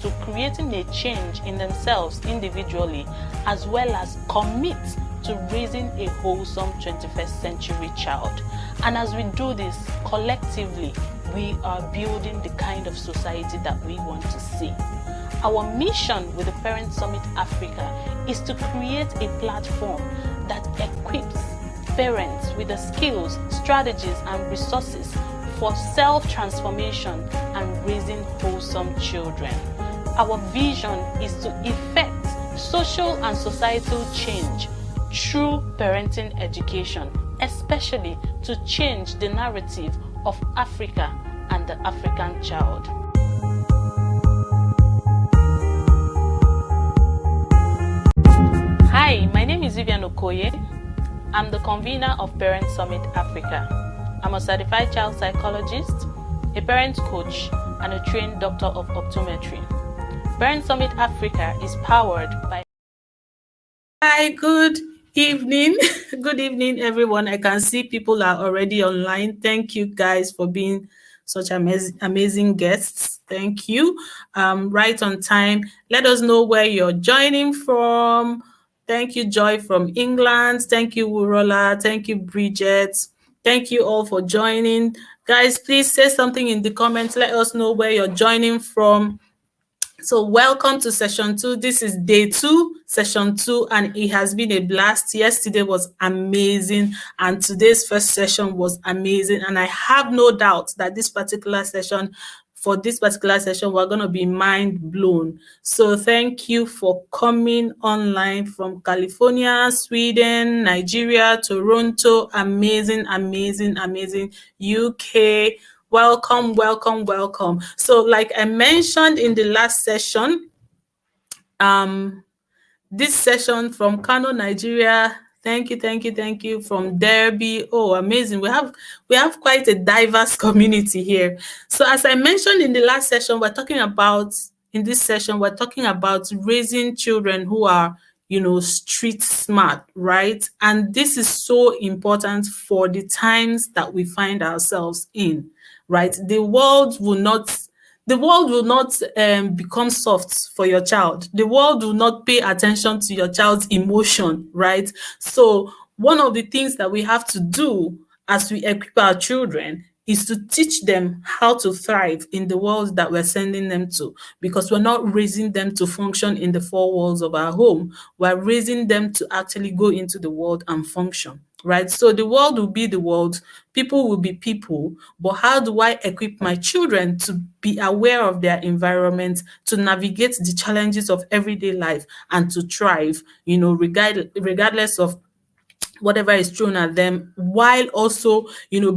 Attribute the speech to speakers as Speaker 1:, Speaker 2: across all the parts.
Speaker 1: to creating a change in themselves individually, as well as commit to raising a wholesome 21st century child. And as we do this collectively, we are building the kind of society that we want to see. Our mission with the Parent Summit Africa is to create a platform that equips parents with the skills, strategies, and resources for self-transformation and raising wholesome children. Our vision is to effect social and societal change through parenting education, especially to change the narrative of Africa and the African child. Hi, my name is Vivian Okoye. I'm the convener of Parent Summit Africa. I'm a certified child psychologist, a parent coach, and a trained doctor of optometry. Parent Summit Africa is powered by... Hi, good evening. Good evening, everyone. I can see people are already online. Thank you guys for being such amazing guests. Thank you. Right on time. Let us know where you're joining from. Thank you, Joy from England. Thank you, Wurola. Thank you, Bridget. Thank you all for joining. Guys, please say something in the comments. Let us know where you're joining from. So welcome to session 2. This is day 2, session 2, and it has been a blast. Yesterday was amazing, and today's first session was amazing. And I have no doubt that for this particular session, we're going to be mind blown. So thank you for coming online from California, Sweden, Nigeria, Toronto, amazing, amazing, amazing, UK. Welcome, welcome, welcome. So like I mentioned in the last session, this session from Kano, Nigeria. Thank you from Derby. Oh, amazing. We have quite a diverse community here. So as I mentioned in the last session, in this session, we're talking about raising children who are, street smart, right? And this is so important for the times that we find ourselves in, right? The world will not become soft for your child. The world will not pay attention to your child's emotion, right? So one of the things that we have to do as we equip our children is to teach them how to thrive in the world that we're sending them to, because we're not raising them to function in the four walls of our home. We're raising them to actually go into the world and function, right? So the world will be the world, people will be people, but how do I equip my children to be aware of their environment, to navigate the challenges of everyday life, and to thrive, regardless of whatever is thrown at them, while also,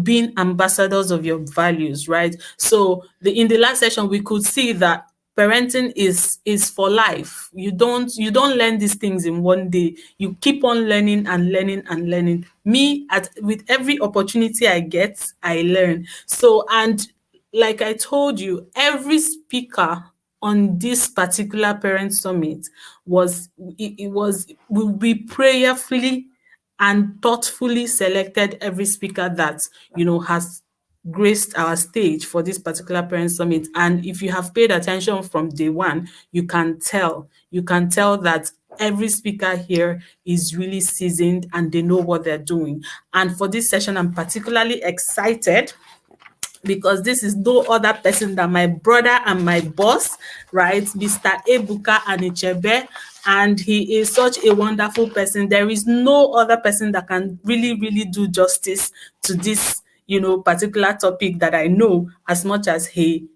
Speaker 1: being ambassadors of your values, right? So in the last session, we could see that parenting is for life. You don't learn these things in one day. You keep on learning and learning and learning. With every opportunity I get, I learn. So, and like I told you, every speaker on this particular parent summit will be prayerfully and thoughtfully selected every speaker that has graced our stage for this particular parent summit. And if you have paid attention from day one, you can tell that every speaker here is really seasoned and they know what they're doing. And for this session, I'm particularly excited because this is no other person than my brother and my boss, right, Mr. Ebuka Anichebe. And he is such a wonderful person. There is no other person that can really, really do justice to this, particular topic that I know as much as he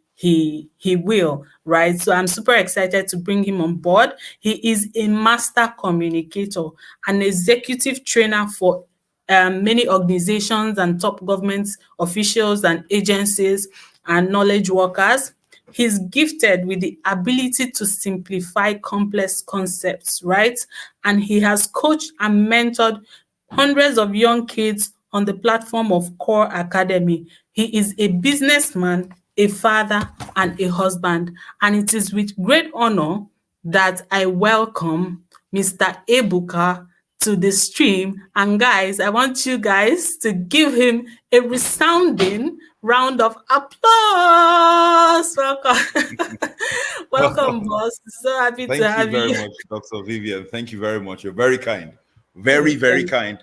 Speaker 1: will, right? So I'm super excited to bring him on board. He is a master communicator, an executive trainer for many organizations and top government officials and agencies and knowledge workers. He's gifted with the ability to simplify complex concepts, right? And he has coached and mentored hundreds of young kids on the platform of Core Academy. He is a businessman, a father, and a husband. And it is with great honor that I welcome Mr. Ebuka to the stream. And guys, I want you guys to give him a resounding round of applause. Welcome. Welcome, boss. So happy to
Speaker 2: Thank you
Speaker 1: have
Speaker 2: very
Speaker 1: you.
Speaker 2: much, Dr. Vivian. Thank you very much. You're very kind. Very,
Speaker 1: Oh,
Speaker 2: very
Speaker 1: thank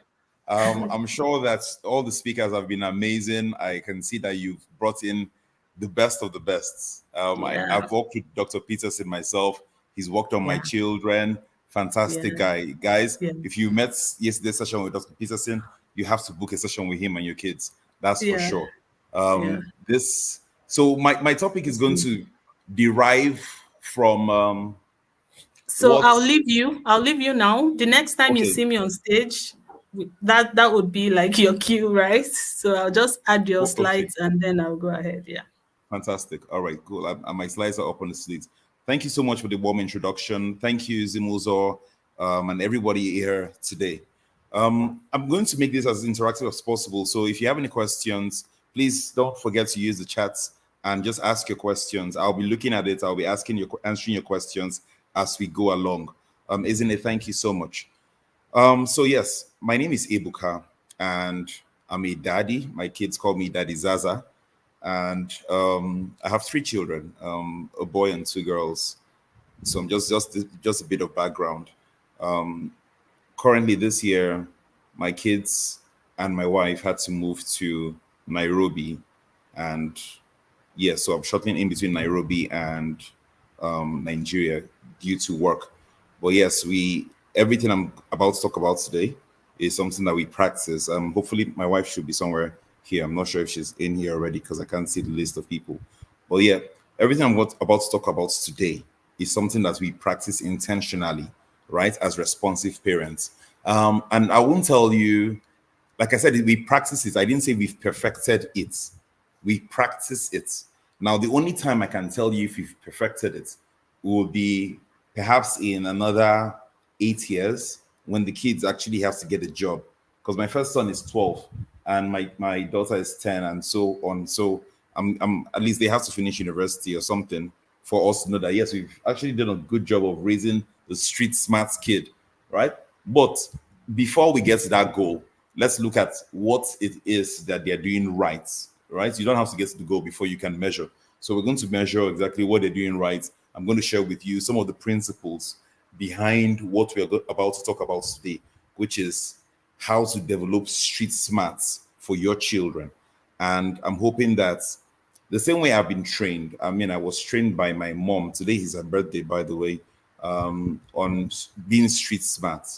Speaker 2: kind. I'm sure that all the speakers have been amazing. I can see that you've brought in the best of the best.
Speaker 1: Yeah,
Speaker 2: I've worked with Dr. Peterson myself. He's worked on my
Speaker 1: yeah,
Speaker 2: children. Fantastic
Speaker 1: yeah,
Speaker 2: guy. Guys,
Speaker 1: yeah,
Speaker 2: if you met yesterday's session with Dr. Peterson, you have to book a session with him and your kids. That's for
Speaker 1: yeah,
Speaker 2: sure.
Speaker 1: yeah.
Speaker 2: This so my topic is going to derive from
Speaker 1: So
Speaker 2: what.
Speaker 1: I'll leave you now. The next time you
Speaker 2: Okay.
Speaker 1: see me on stage, that would be like your cue, right? So I'll just add your
Speaker 2: Okay.
Speaker 1: slides and then I'll go ahead. Yeah.
Speaker 2: Fantastic. All right, cool. My slides are up on the slate. Thank you so much for the warm introduction. Thank you, Zimuzo, and everybody here today. I'm going to make this as interactive as possible. So if you have any questions, please don't forget to use the chat and just ask your questions. I'll be looking at it. I'll be answering your questions as we go along. Isn't it? Thank you so much. So yes, my name is Ebuka, and I'm a daddy. My kids call me Daddy Zaza, and I have three children, a boy and two girls. So I'm just a bit of background. Currently, this year, my kids and my wife had to move to Nairobi, and yeah, so I'm shuttling in between Nairobi and Nigeria due to work. But yes, we everything I'm about to talk about today is something that we practice. Hopefully, my wife should be somewhere here. I'm not sure if she's in here already because I can't see the list of people. But yeah, everything about to talk about today is something that we practice intentionally, right, as responsive parents. And I won't tell you, like I said, we practice it. I didn't say we've perfected it. We practice it. Now, the only time I can tell you if we've perfected it will be perhaps in another 8 years when the kids actually have to get a job. Because my first son is 12 and my daughter is 10 and so on. So I'm at least they have to finish university or something for us to know that yes, we've actually done a good job of raising the street smart kid, right? But before we get to that goal, let's look at what it is that they're doing right. Right? You don't have to get to the goal before you can measure. So we're going to measure exactly what they're doing right. I'm going to share with you some of the principles behind what we're about to talk about today, which is how to develop street smarts for your children. And I'm hoping that the same way I've been trained, I mean, I was trained by my mom. Today is her birthday, by the way, on being street smart.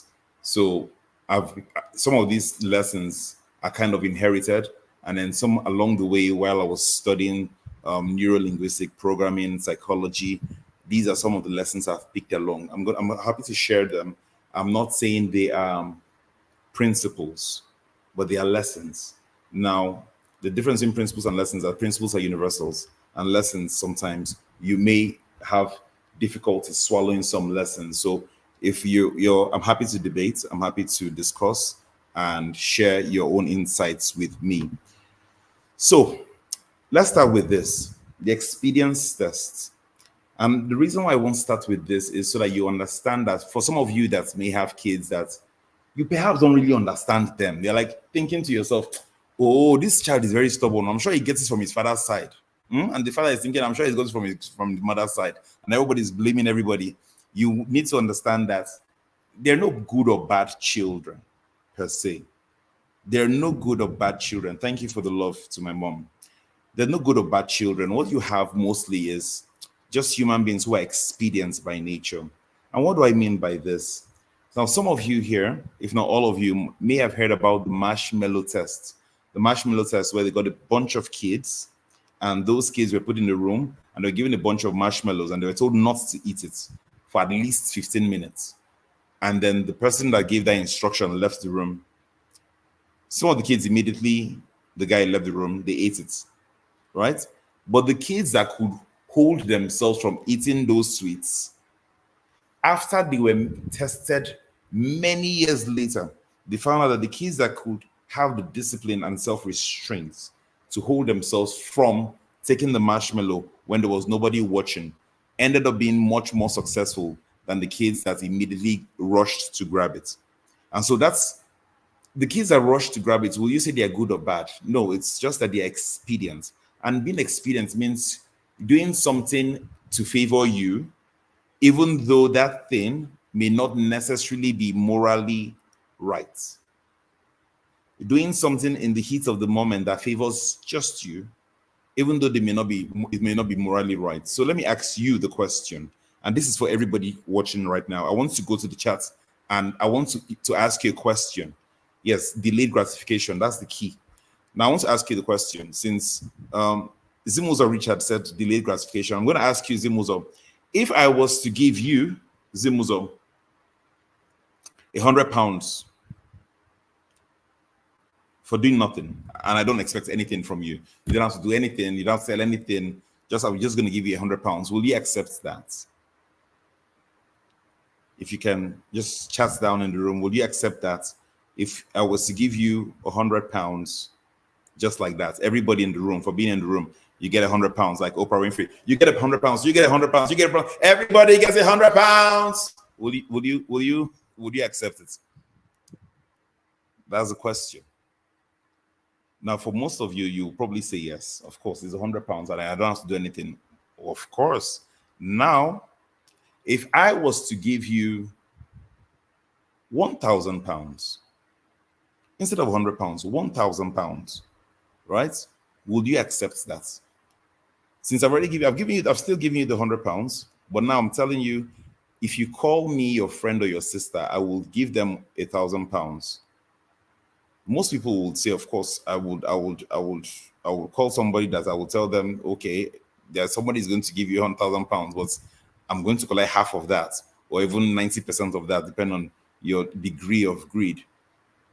Speaker 2: So I've some of these lessons are kind of inherited, and then some along the way while I was studying neuro linguistic programming, psychology. These are some of the lessons I've picked along. I'm happy to share them. I'm not saying they are principles, but they are lessons. Now, the difference in principles and lessons are principles are universals, and lessons sometimes you may have difficulty swallowing some lessons. So if I'm happy to debate, I'm happy to discuss and share your own insights with me. So let's start with this, the experience test. And the reason why I won't start with this is so that you understand that for some of you that may have kids that you perhaps don't really understand them. They're like thinking to yourself, oh, this child is very stubborn. I'm sure he gets it from his father's side. And the father is thinking, I'm sure he gets it from the mother's side. And everybody's blaming everybody. You need to understand that there are no good or bad children per se. There are no good or bad children. Thank you for the love to my mom. There are no good or bad children. What you have mostly is just human beings who are experienced by nature. And what do I mean by this? Now, some of you here, if not all of you, may have heard about the marshmallow test. The marshmallow test, where they got a bunch of kids, and those kids were put in the room and they were given a bunch of marshmallows and they were told not to eat it for at least 15 minutes. And then the person that gave that instruction left the room. Some of the kids immediately, the guy left the room, they ate it, right? But the kids that could hold themselves from eating those sweets, after they were tested many years later, they found out that the kids that could have the discipline and self-restraint to hold themselves from taking the marshmallow when there was nobody watching ended up being much more successful than the kids that immediately rushed to grab it. And so that's The kids that rush to grab it, will you say they are good or bad? No, it's just that they're expedient. And being expedient means doing something to favor you, even though that thing may not necessarily be morally right. Doing something in the heat of the moment that favors just you, even though they may not be, it may not be morally right. So let me ask you the question, and this is for everybody watching right now. I want to go to the chat and I want to ask you a question. Yes, delayed gratification, that's the key. Now I want to ask you the question, since Zimuzo Richard said delayed gratification. I'm going to ask you, Zimuzo, if I was to give you, Zimuzo, £100 for doing nothing, and I don't expect anything from you. You don't have to do anything. You don't have to sell anything. I'm just going to give you £100. Will you accept that? If you can just chat down in the room, will you accept that? If I was to give you £100, just like that, everybody in the room, for being in the room, you get £100, like Oprah Winfrey. You get £100. You get £100. You get £100. Everybody gets £100. Would you accept it? That's the question. Now, for most of you, you probably say yes. Of course, it's £100 and I don't have to do anything. Of course. Now, if I was to give you £1,000 instead of £100, £1,000, right? Would you accept that? Since I've still given you the £100, but now I'm telling you, if you call me your friend or your sister, I will give them £1,000. Most people would say, of course, I would call somebody that I will tell them, okay, there's somebody is going to give you £100,000, but I'm going to collect half of that, or even 90% of that, depending on your degree of greed,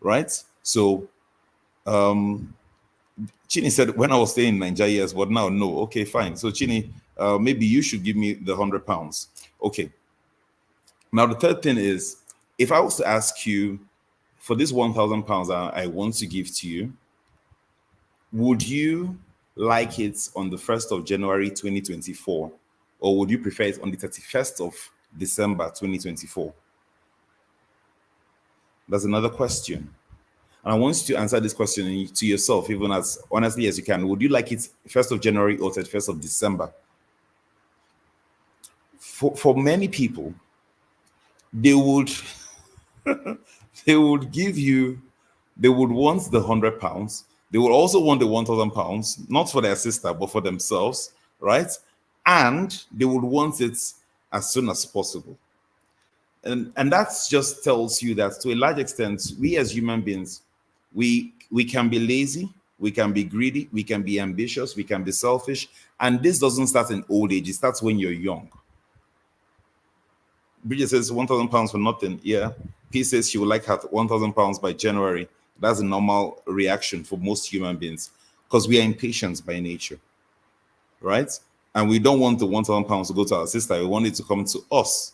Speaker 2: right? So, Chini said, when I was staying in Nigeria, yes, but now no. Okay, fine. So Chini, maybe you should give me the £100. Okay. Now the third thing is, if I was to ask you for this £1,000 I want to give to you, would you like it on the 1st of January 2024, or would you prefer it on the 31st of December 2024? That's another question. And I want you to answer this question to yourself, even as honestly as you can. Would you like it 1st of January or 31st of December? For many people, they would they would give you, they would want the £100. They would also want the £1,000, not for their sister, but for themselves, right? And they would want it as soon as possible. And that just tells you that to a large extent, we as human beings, we can be lazy, we can be greedy, we can be ambitious, we can be selfish, and this doesn't start in old age. It starts when you're young. Bridget says £1,000 for nothing. Yeah. P says she would like her £1,000 by January. That's a normal reaction for most human beings because we are impatient by nature, right? And we don't want the £1,000 to go to our sister. We want it to come to us,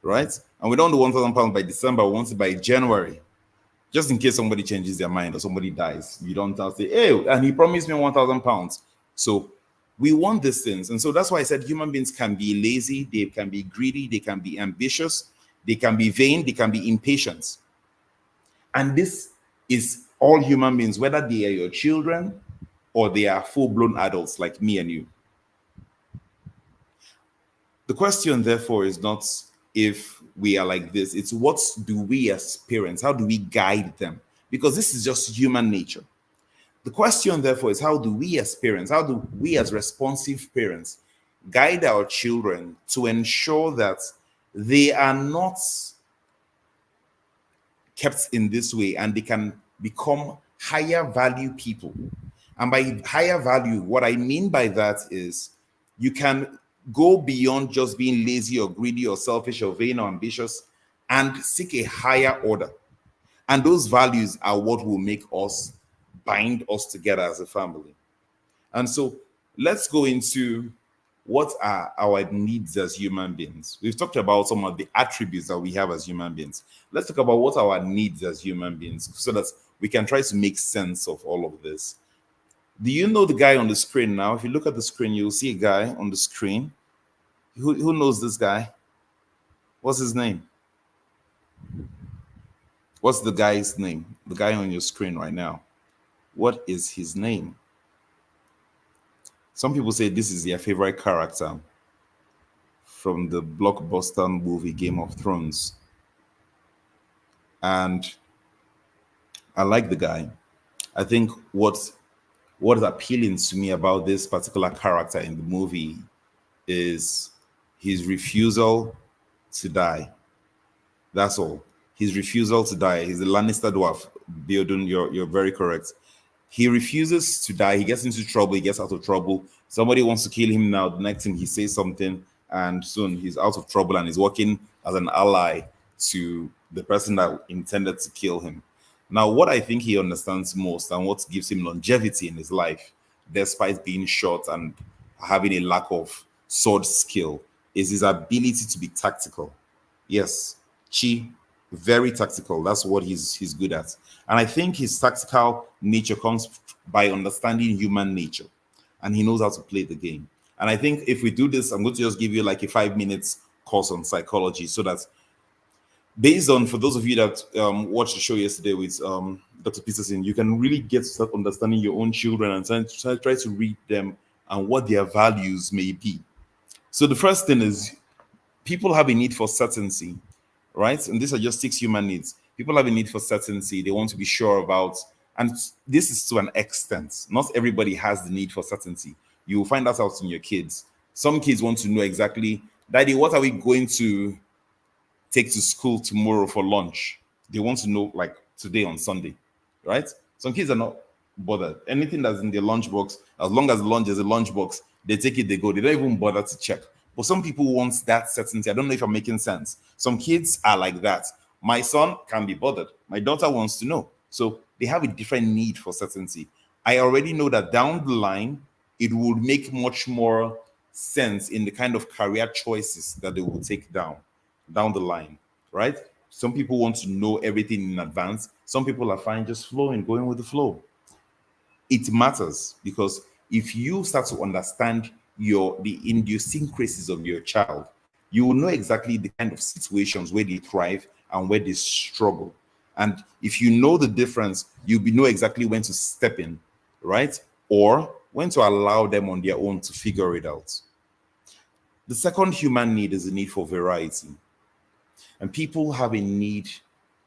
Speaker 2: right? And we don't want the £1,000 by December. We want it by January, just in case somebody changes their mind or somebody dies. You don't say, hey, and he promised me £1,000. So we want these things. And so that's why I said human beings can be lazy, they can be greedy, they can be ambitious, they can be vain, they can be impatient. And this is all human beings, whether they are your children or they are full-blown adults like me and you. The question, therefore, is not if we are like this, it's what do we as parents, how do we guide them? Because this is just human nature. The question, therefore, is how do we as parents, how do we as responsive parents guide our children to ensure that they are not kept in this way and they can become higher value people? And by higher value, what I mean by that is you can go beyond just being lazy or greedy or selfish or vain or ambitious and seek a higher order. And those values are what will make us bind us together as a family. And so let's go into what are our needs as human beings. We've talked about some of the attributes that we have as human beings. Let's talk about what are our needs as human beings so that we can try to make sense of all of this. Do you know the guy on the screen now? If you look at the screen, you'll see a guy on the screen. Who knows this guy? What's his name? What's the guy's name? The guy on your screen right now. What is his name? Some people say this is their favorite character from the blockbuster movie Game of Thrones. And I like the guy. I think what is appealing to me about this particular character in the movie is his refusal to die. That's all. His refusal to die. He's a Lannister dwarf. Theodun, you're very correct. He refuses to die. He gets into trouble. He gets out of trouble. Somebody wants to kill him now. The next thing he says something, and soon he's out of trouble and he's working as an ally to the person that intended to kill him. Now, what I think he understands most and what gives him longevity in his life, despite being short and having a lack of sword skill, is his ability to be tactical. Yes, Chi, very tactical. That's what he's good at. And I think his tactical nature comes by understanding human nature. And he knows how to play the game. And I think if we do this, I'm going to just give you like a 5 minutes course on psychology so that based on for those of you that watched the show yesterday with Dr. Peterson, you can really get to start understanding your own children and try to read them and what their values may be. So the first thing is people have a need for certainty, right? And these are just 6 human needs. People have a need for certainty. They want to be sure about, and this is to an extent. Not everybody has the need for certainty. You will find that out in your kids. Some kids want to know exactly, Daddy, what are we going to take to school tomorrow for lunch? They want to know like today on Sunday, right? Some kids are not bothered. Anything that's in their lunchbox, as long as the lunch is a lunchbox, they take it, they go. They don't even bother to check. But some people want that certainty. I don't know if I'm making sense. Some kids are like that. My son can be bothered. My daughter wants to know. So they have a different need for certainty. I already know that down the line, it would make much more sense in the kind of career choices that they will take down the line, right? Some people want to know everything in advance. Some people are fine just flowing, going with the flow. It matters because if you start to understand the idiosyncrasies of your child, you will know exactly the kind of situations where they thrive and where they struggle. And if you know the difference, you'll be know exactly when to step in, right? Or when to allow them on their own to figure it out. The second human need is the need for variety. And people have a need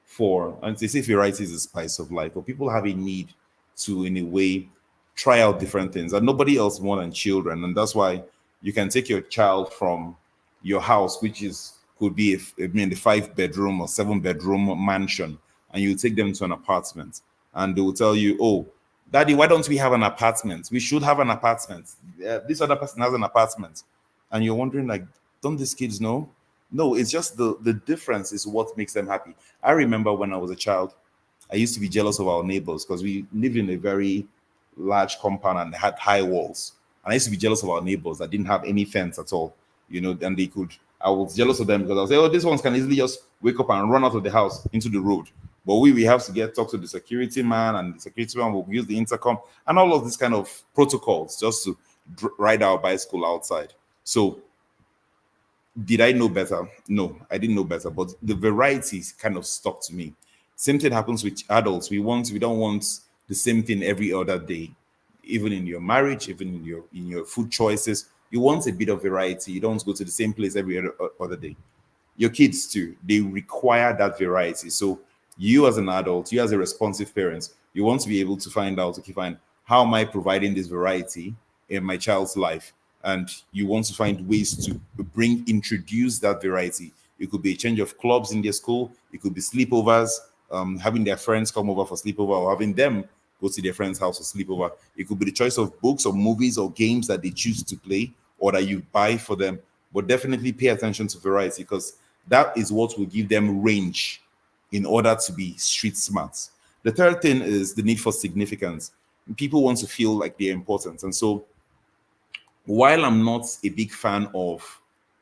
Speaker 2: for, and they say variety is the spice of life, but people have a need to, in a way, try out different things. And nobody else more than children. And that's why you can take your child from your house, which is could be the 5 bedroom or 7 bedroom mansion, and you take them to an apartment, and they will tell you, "Oh, Daddy, why don't we have an apartment? We should have an apartment. This other person has an apartment," and you're wondering, like, don't these kids know? No, it's just the difference is what makes them happy. I remember when I was a child, I used to be jealous of our neighbors because we lived in a very large compound and had high walls. And I used to be jealous of our neighbors that didn't have any fence at all, and they could. I was jealous of them because I was say, oh, these ones can easily just wake up and run out of the house into the road. But we have to talk to the security man, and the security man will use the intercom and all of these kind of protocols just to ride our bicycle outside. So did I know better? No, I didn't know better. But the varieties kind of stuck to me. Same thing happens with adults. We don't want the same thing every other day. Even in your marriage, even in your food choices, you want a bit of variety. You don't go to the same place every other day. Your kids too, they require that variety. So you as an adult, you as a responsive parent, you want to be able to find out, okay, fine, how am I providing this variety in my child's life? And you want to find ways to introduce that variety. It could be a change of clubs in their school. It could be sleepovers, having their friends come over for sleepover, or having them go to their friend's house for sleepover. It could be the choice of books or movies or games that they choose to play or that you buy for them. But definitely pay attention to variety because that is what will give them range in order to be street smart. The third thing is the need for significance. People want to feel like they're important. And so while I'm not a big fan of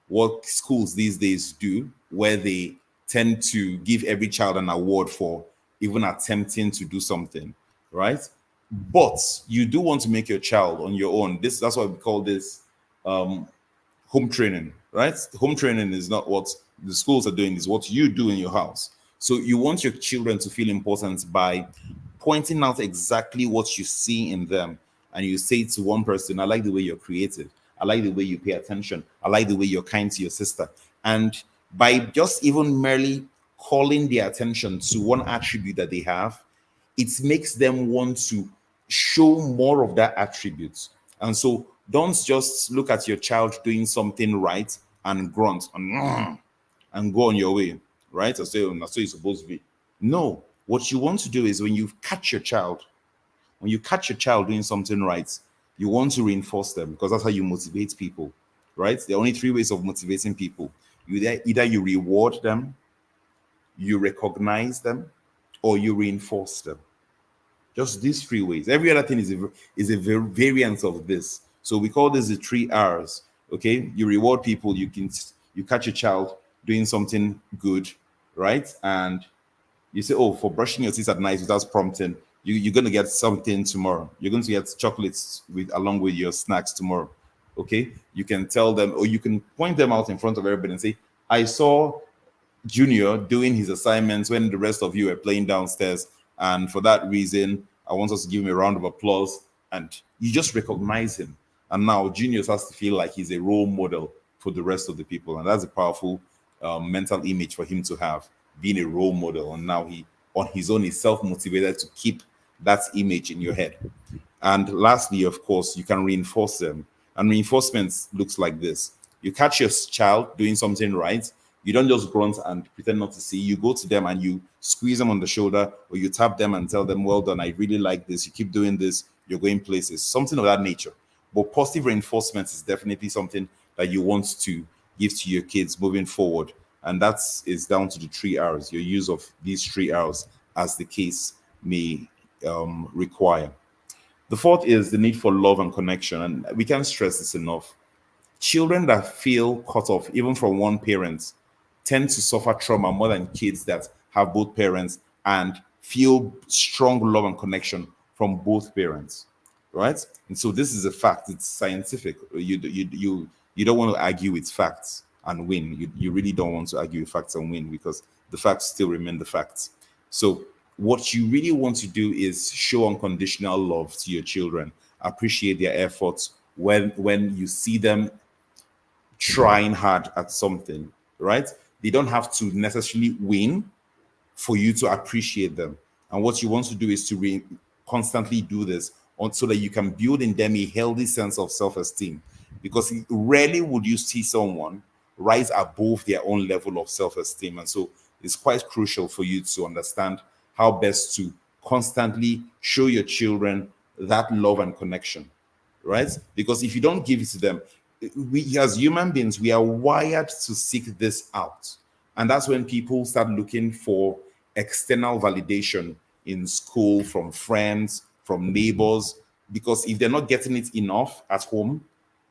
Speaker 2: what schools these days do, where they tend to give every child an award for even attempting to do something, right? But you do want to make your child on your own. That's why we call this home training, right? Home training is not what the schools are doing, is what you do in your house. So you want your children to feel important by pointing out exactly what you see in them. And you say to one person, I like the way you're creative. I like the way you pay attention. I like the way you're kind to your sister. And by just even merely calling their attention to one attribute that they have, it makes them want to show more of that attribute. And so don't just look at your child doing something right and grunt and go on your way, right? Or say, oh, that's what you're supposed to be. No, what you want to do is when you catch your child doing something right, you want to reinforce them because that's how you motivate people, right? There are only three ways of motivating people. Either you reward them, you recognize them, or you reinforce them. Just these three ways. Every other thing is a variant of this. So we call this the three R's. Okay, you reward people. You catch a child doing something good, right? And you say, oh, for brushing your teeth at night without prompting, you're going to get something tomorrow. You're going to get chocolates with along with your snacks tomorrow. Okay, you can tell them, or you can point them out in front of everybody and say, I saw Junior doing his assignments when the rest of you are playing downstairs. And for that reason, I want us to give him a round of applause. And you just recognize him. And now Junior has to feel like he's a role model for the rest of the people. And that's a powerful mental image for him to have, being a role model. And now he, on his own, is self motivated to keep that image in your head. And lastly, of course, you can reinforce them. And reinforcement looks like this: you catch your child doing something right, you don't just grunt and pretend not to see. You go to them and you squeeze them on the shoulder, or you tap them and tell them, well done, I really like this. You keep doing this, you're going places, something of that nature. But positive reinforcement is definitely something that you want to give to your kids moving forward. And that is down to the three R's, your use of these three R's as the case may require. The fourth is the need for love and connection. And we can't stress this enough. Children that feel cut off, even from one parent, tend to suffer trauma more than kids that have both parents and feel strong love and connection from both parents, right? And so this is a fact. It's scientific. You don't want to argue with facts and win. You really don't want to argue with facts and win because the facts still remain the facts. So what you really want to do is show unconditional love to your children, appreciate their efforts when you see them trying hard at something, right? They don't have to necessarily win for you to appreciate them. And what you want to do is to constantly do this so that you can build in them a healthy sense of self-esteem. Because rarely would you see someone rise above their own level of self-esteem. And so it's quite crucial for you to understand how best to constantly show your children that love and connection, right? Because if you don't give it to them, we as human beings, we are wired to seek this out. And that's when people start looking for external validation in school, from friends, from neighbors, because if they're not getting it enough at home,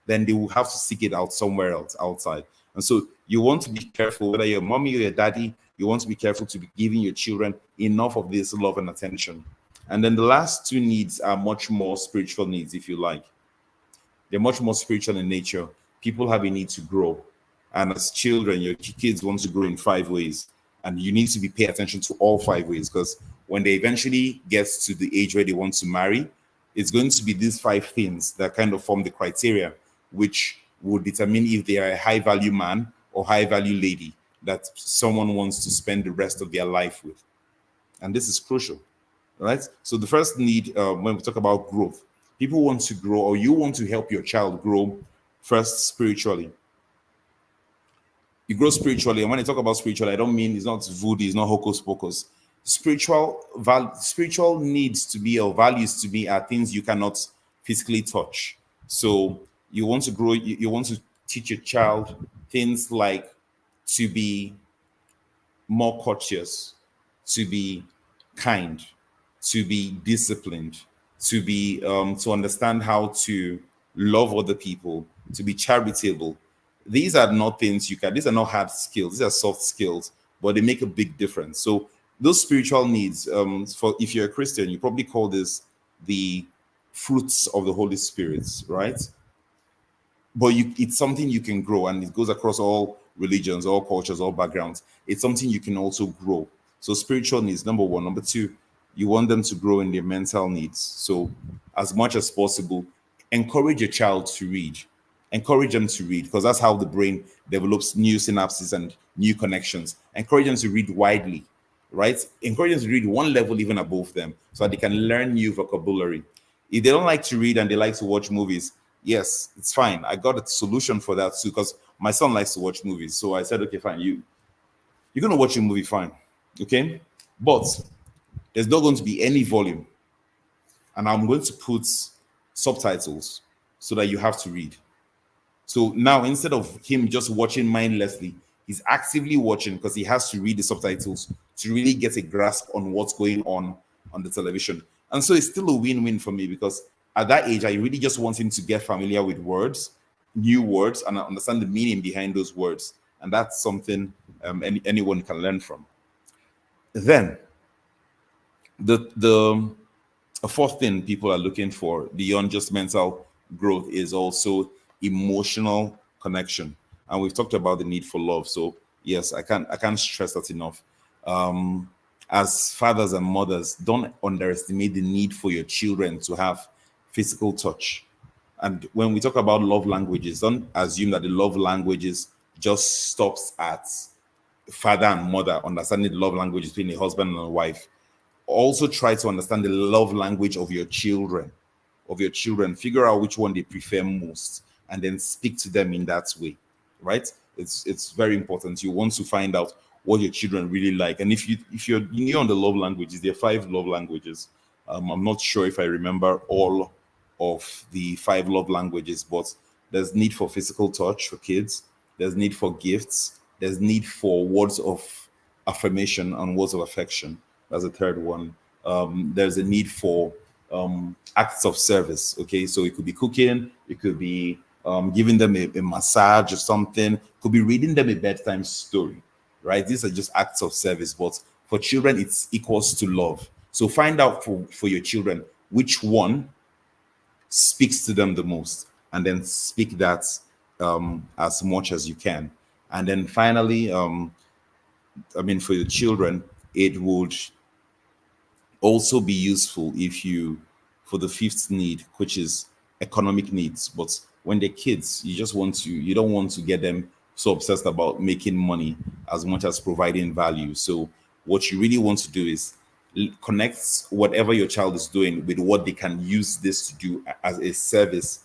Speaker 2: then they will have to seek it out somewhere else outside. And so you want to be careful, whether you're mommy or your daddy, you want to be careful to be giving your children enough of this love and attention. And then the last two needs are much more spiritual needs, if you like. They're much more spiritual in nature. People have a need to grow. And as children, your kids want to grow in five ways. And you need to be pay attention to all five ways, because when they eventually get to the age where they want to marry, it's going to be these five things that kind of form the criteria, which will determine if they are a high value man or high value lady that someone wants to spend the rest of their life with. And this is crucial, right? So the first need, when we talk about growth, people want to grow, or you want to help your child grow first spiritually. You grow spiritually, and when I talk about spiritual, I don't mean it's not voodoo, it's not hocus pocus. Spiritual needs to be, or values to be, are things you cannot physically touch. So you want to grow, you want to teach your child things like to be more courteous, to be kind, to be disciplined, to be to understand how to love other people, to be charitable. These are not things you can. These are not hard skills. These are soft skills, but they make a big difference. So those spiritual needs, for if you're a Christian, you probably call this the fruits of the Holy Spirit, right? But it's something you can grow, and it goes across all religions, all cultures, all backgrounds. It's something you can also grow. So spiritual needs, number one. Number two, you want them to grow in their mental needs. So as much as possible, encourage your child to read. Encourage them to read because that's how the brain develops new synapses and new connections. Encourage them to read widely, right? Encourage them to read one level even above them so that they can learn new vocabulary. If they don't like to read and they like to watch movies, yes, it's fine. I got a solution for that too because my son likes to watch movies. So I said, okay, fine, you're gonna watch a movie, fine, okay, but there's not going to be any volume, and I'm going to put subtitles so that you have to read. So now instead of him just watching mindlessly, he's actively watching because he has to read the subtitles to really get a grasp on what's going on the television. And so it's still a win-win for me because at that age, I really just want him to get familiar with words, new words, and understand the meaning behind those words. And that's something anyone can learn from. Then the a fourth thing people are looking for beyond just mental growth is also emotional connection, and we've talked about the need for love. So yes, I can't stress that enough. As fathers and mothers, don't underestimate the need for your children to have physical touch. And when we talk about love languages, don't assume that the love languages just stops at father and mother understanding the love language between a husband and a wife. Also try to understand the love language of your children, figure out which one they prefer most, and then speak to them in that way, right? It's very important. You want to find out what your children really like. And if you're new on the love languages, there are 5 love languages. I'm not sure if I remember all of the 5 love languages, but there's need for physical touch for kids, there's need for gifts, there's need for words of affirmation and words of affection. That's the third one. There's a need for acts of service. Okay, so it could be cooking, it could be giving them a massage or something, it could be reading them a bedtime story, right? These are just acts of service, but for children, it's equals to love. So find out for your children which one speaks to them the most, and then speak that as much as you can. And then finally, for your children, it would also be useful if you for the fifth need, which is economic needs. But when they're kids, you don't want to get them so obsessed about making money as much as providing value. So what you really want to do is connect whatever your child is doing with what they can use this to do as a service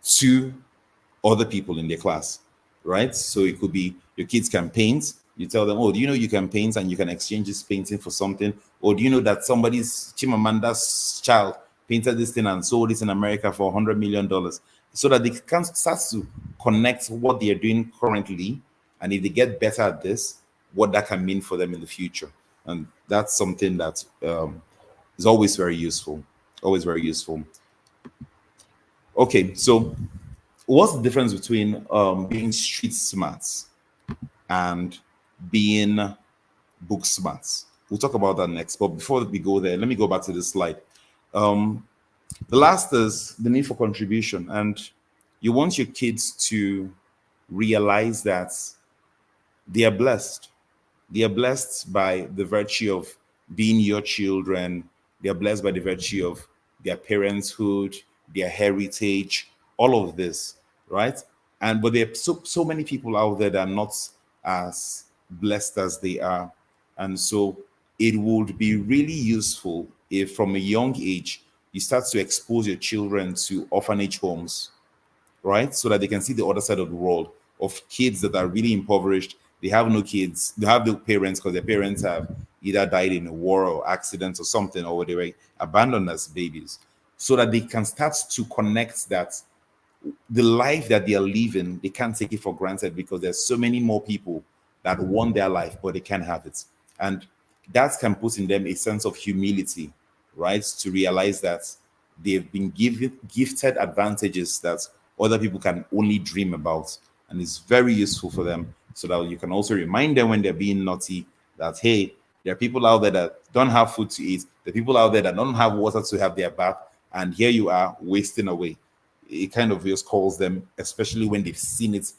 Speaker 2: to other people in their class, right? So it could be your kids can paint. You tell them, oh, do you know you can paint and you can exchange this painting for something? Or do you know that somebody's Chimamanda's child painted this thing and sold it in America for $100 million? So that they can start to connect what they are doing currently. And if they get better at this, what that can mean for them in the future. And that's something that is always very useful. Always very useful. Okay, so what's the difference between being street smart and being book smart? We'll talk about that next. But before we go there, let me go back to this slide. The last is the need for contribution. And you want your kids to realize that they are blessed. They are blessed by the virtue of being your children. They are blessed by the virtue of their parenthood, their heritage, all of this, right? And but there are so many people out there that are not as blessed as they are. And so it would be really useful if from a young age you start to expose your children to orphanage homes, right? So that they can see the other side of the world of kids that are really impoverished. They have no kids, they have no parents because their parents have either died in a war or accidents or something, or they were abandoned as babies. So that they can start to connect that the life that they are living, they can't take it for granted because there's so many more people that want their life, but they can't have it. And that can put in them a sense of humility, right? To realize that they've been given gifted advantages that other people can only dream about. And it's very useful for them so that you can also remind them when they're being naughty that, hey, there are people out there that don't have food to eat. There are people out there that don't have water to have their bath. And here you are wasting away. It kind of just calls them, especially when they've seen it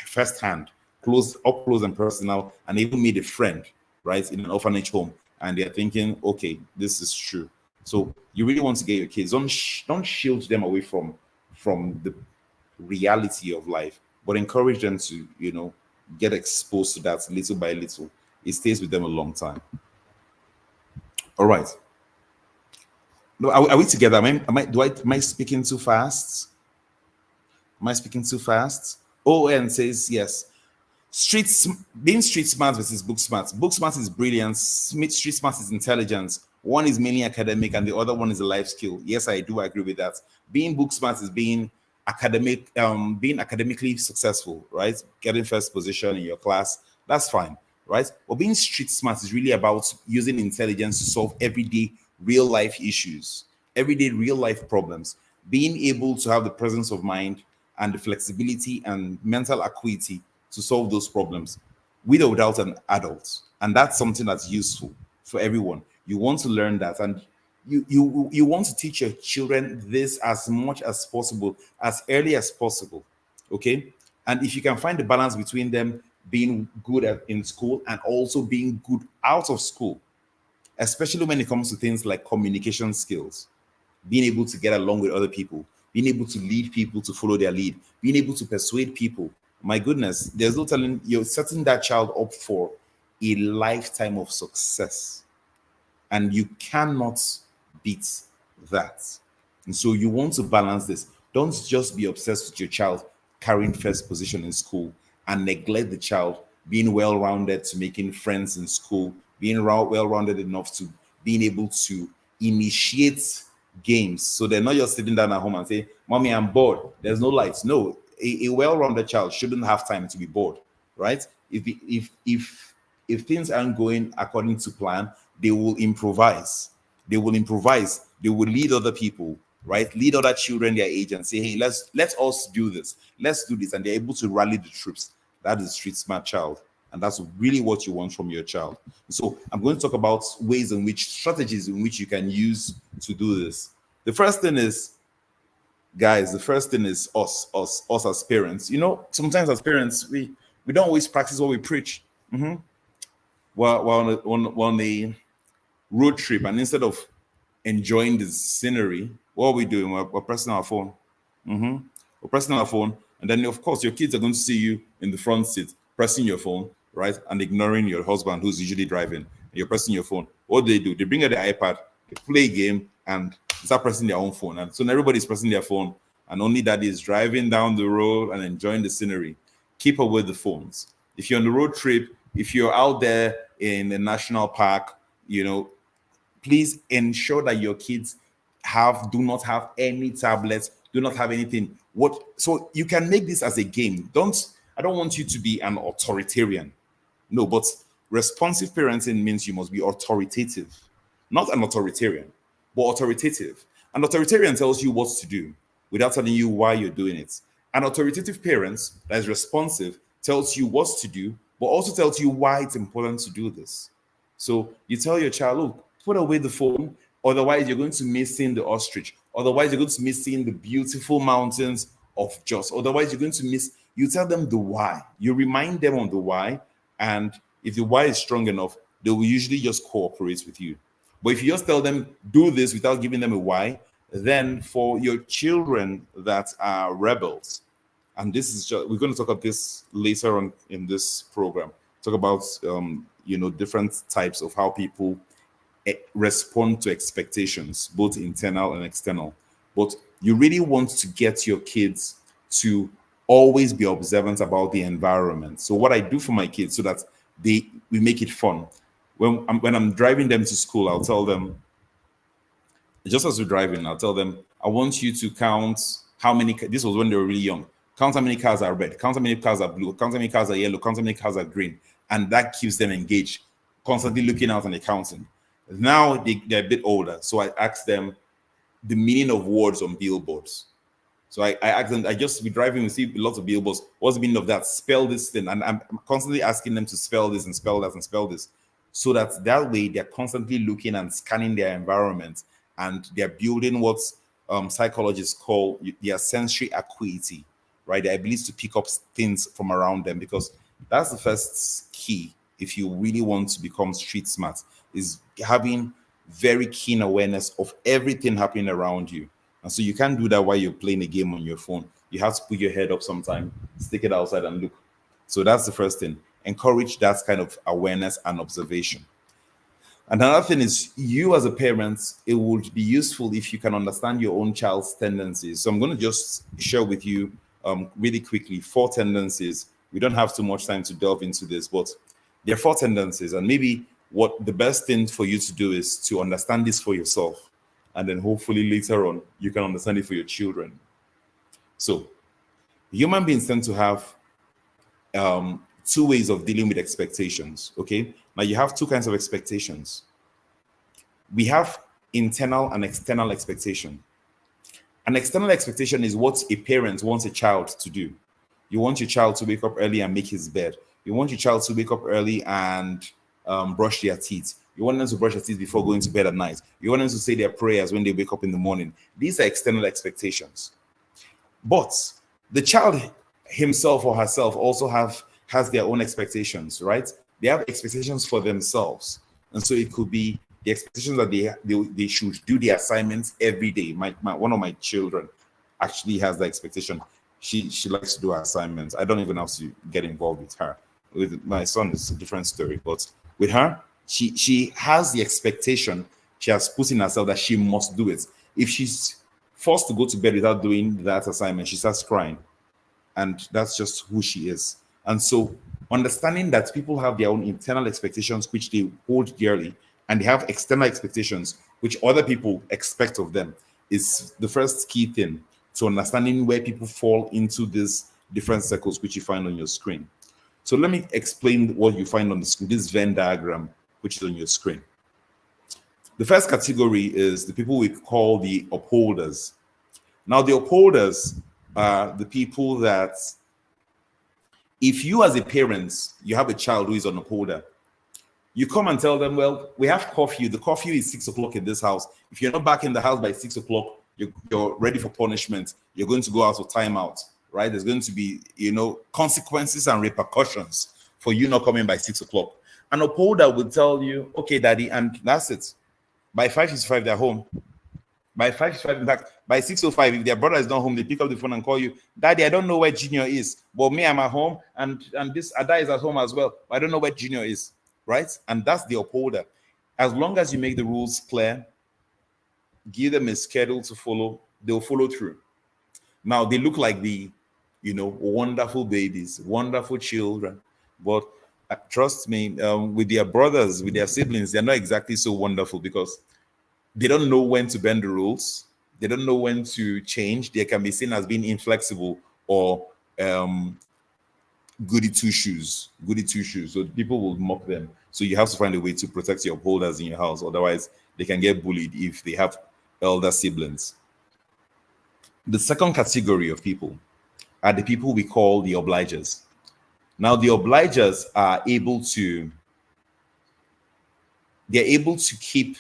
Speaker 2: firsthand, close, up close and personal, and even made a friend, right, in an orphanage home, and they're thinking, okay, this is true. So you really want to get your kids, don't shield them away from the reality of life, but encourage them to, get exposed to that little by little. It stays with them a long time. All right. No, are we together? Am I speaking too fast? Am I speaking too fast? ON says yes. Being street smart versus book smart. Book smart is brilliance. Street smart is intelligence. One is mainly academic, and the other one is a life skill. Yes, I do agree with that. Being book smart is being academically successful, right? Getting first position in your class. That's fine, right? But being street smart is really about using intelligence to solve everyday real life issues, everyday real life problems. Being able to have the presence of mind and the flexibility and mental acuity to solve those problems with or without an adult. And that's something that's useful for everyone. You want to learn that, and you want to teach your children this as much as possible, as early as possible. Okay. And if you can find the balance between them being good in school and also being good out of school, especially when it comes to things like communication skills, being able to get along with other people, being able to lead people to follow their lead, being able to persuade people. My goodness, there's no telling, you're setting that child up for a lifetime of success, and you cannot beat that. And so you want to balance this. Don't just be obsessed with your child carrying first position in school and neglect the child being well-rounded to making friends in school, being well-rounded enough to being able to initiate games. So they're not just sitting down at home and say, Mommy, I'm bored. There's no lights. No, a well-rounded child shouldn't have time to be bored, right? If things aren't going according to plan, they will improvise. They will improvise. They will lead other people, right? Lead other children their age and say, hey, let us do this. Let's do this. And they're able to rally the troops. That is street smart child. And that's really what you want from your child. So I'm going to talk about ways in which, strategies in which you can use to do this. The first thing is, guys, the first thing is us as parents. Sometimes as parents, we don't always practice what we preach. We're on the road trip, and instead of enjoying the scenery, what are we doing? We're pressing our phone. We're pressing our phone, and then of course your kids are going to see you in the front seat pressing your phone, right, and ignoring your husband who's usually driving. And you're pressing your phone. What do? They bring out their iPad, they play a game, and they start pressing their own phone. And so now everybody's pressing their phone, and only daddy is driving down the road and enjoying the scenery. Keep away the phones. If you're on the road trip, if you're out there in a national park, please ensure that your kids do not have any tablets, do not have anything. So you can make this as a game. I don't want you to be an authoritarian. No, but responsive parenting means you must be authoritative, not an authoritarian, but authoritative. An authoritarian tells you what to do without telling you why you're doing it. An authoritative parent that is responsive tells you what to do, but also tells you why it's important to do this. So you tell your child, look, put away the phone, otherwise you're going to miss seeing the ostrich. Otherwise, you're going to miss seeing the beautiful mountains of Jos. Otherwise, you're going to miss. You tell them the why. You remind them on the why, and if the why is strong enough, they will usually just cooperate with you. But if you just tell them do this without giving them a why, then for your children that are rebels, and this is just, we're going to talk about this later on in this program. Talk about different types of how people respond to expectations, both internal and external. But you really want to get your kids to always be observant about the environment. So what I do for my kids, so that we make it fun. When I'm driving them to school, I'll tell them, just as we're driving, I'll tell them, I want you to count how many. This was when they were really young. Count how many cars are red. Count how many cars are blue. Count how many cars are yellow. Count how many cars are green. And that keeps them engaged, constantly looking out and accounting. Now they're a bit older, so I ask them the meaning of words on billboards. So I ask them, I just be driving, we see lots of billboards. What's the meaning of that? Spell this thing. And I'm constantly asking them to spell this and spell that and spell this. So that way they're constantly looking and scanning their environment, and they're building what psychologists call their sensory acuity, right? Their ability to pick up things from around them, because that's the first key if you really want to become street smart, is having very keen awareness of everything happening around you. And so you can't do that while you're playing a game on your phone. You have to put your head up sometime, stick it outside and look. So that's the first thing. Encourage that kind of awareness and observation. Another thing is, you as a parent, it would be useful if you can understand your own child's tendencies. So I'm going to just share with you really quickly 4 tendencies. We don't have too much time to delve into this, but there are 4 tendencies. And maybe what the best thing for you to do is to understand this for yourself. And then hopefully later on, you can understand it for your children. So human beings tend to have 2 ways of dealing with expectations. Okay. Now you have 2 kinds of expectations. We have internal and external expectation. An external expectation is what a parent wants a child to do. You want your child to wake up early and make his bed. You want your child to wake up early and brush their teeth. You want them to brush their teeth before going to bed at night. You want them to say their prayers when they wake up in the morning. These are external expectations. But the child himself or herself also has their own expectations, right? They have expectations for themselves. And so it could be the expectations that they should do the assignments every day. One of my children actually has the expectation. She likes to do her assignments. I don't even have to get involved with her. With my son, it's a different story. But with her, she has the expectation she has put in herself that she must do it. If she's forced to go to bed without doing that assignment, she starts crying. And that's just who she is. And so understanding that people have their own internal expectations, which they hold dearly, and they have external expectations, which other people expect of them, is the first key thing to understanding where people fall into these different circles, which you find on your screen. So let me explain what you find on the screen, this Venn diagram, which is on your screen. The first category is the people we call the upholders. Now, the upholders are the people that, if you as a parent, you have a child who is an upholder, you come and tell them, well, we have curfew. The curfew is 6 o'clock in this house. If you're not back in the house by 6 o'clock, you're ready for punishment. You're going to go out of timeout, right? There's going to be, consequences and repercussions for you not coming by 6 o'clock. An upholder will tell you, okay, daddy, and that's it. By 5:55, they're home. By 5:55, in fact, by 6:05, if their brother is not home, they pick up the phone and call you, Daddy, I don't know where Junior is. But me, I'm at home, and this Ada is at home as well. I don't know where Junior is, right? And that's the upholder. As long as you make the rules clear, give them a schedule to follow, they'll follow through. Now, they look like the, wonderful babies, wonderful children. But trust me, with their brothers, with their siblings, they're not exactly so wonderful because they don't know when to bend the rules. They don't know when to change. They can be seen as being inflexible or goody two shoes. Goody two shoes. So people will mock them. So you have to find a way to protect your upholders in your house. Otherwise, they can get bullied if they have elder siblings. The second category of people are the people we call the obligers. Now, the obligers are able to keep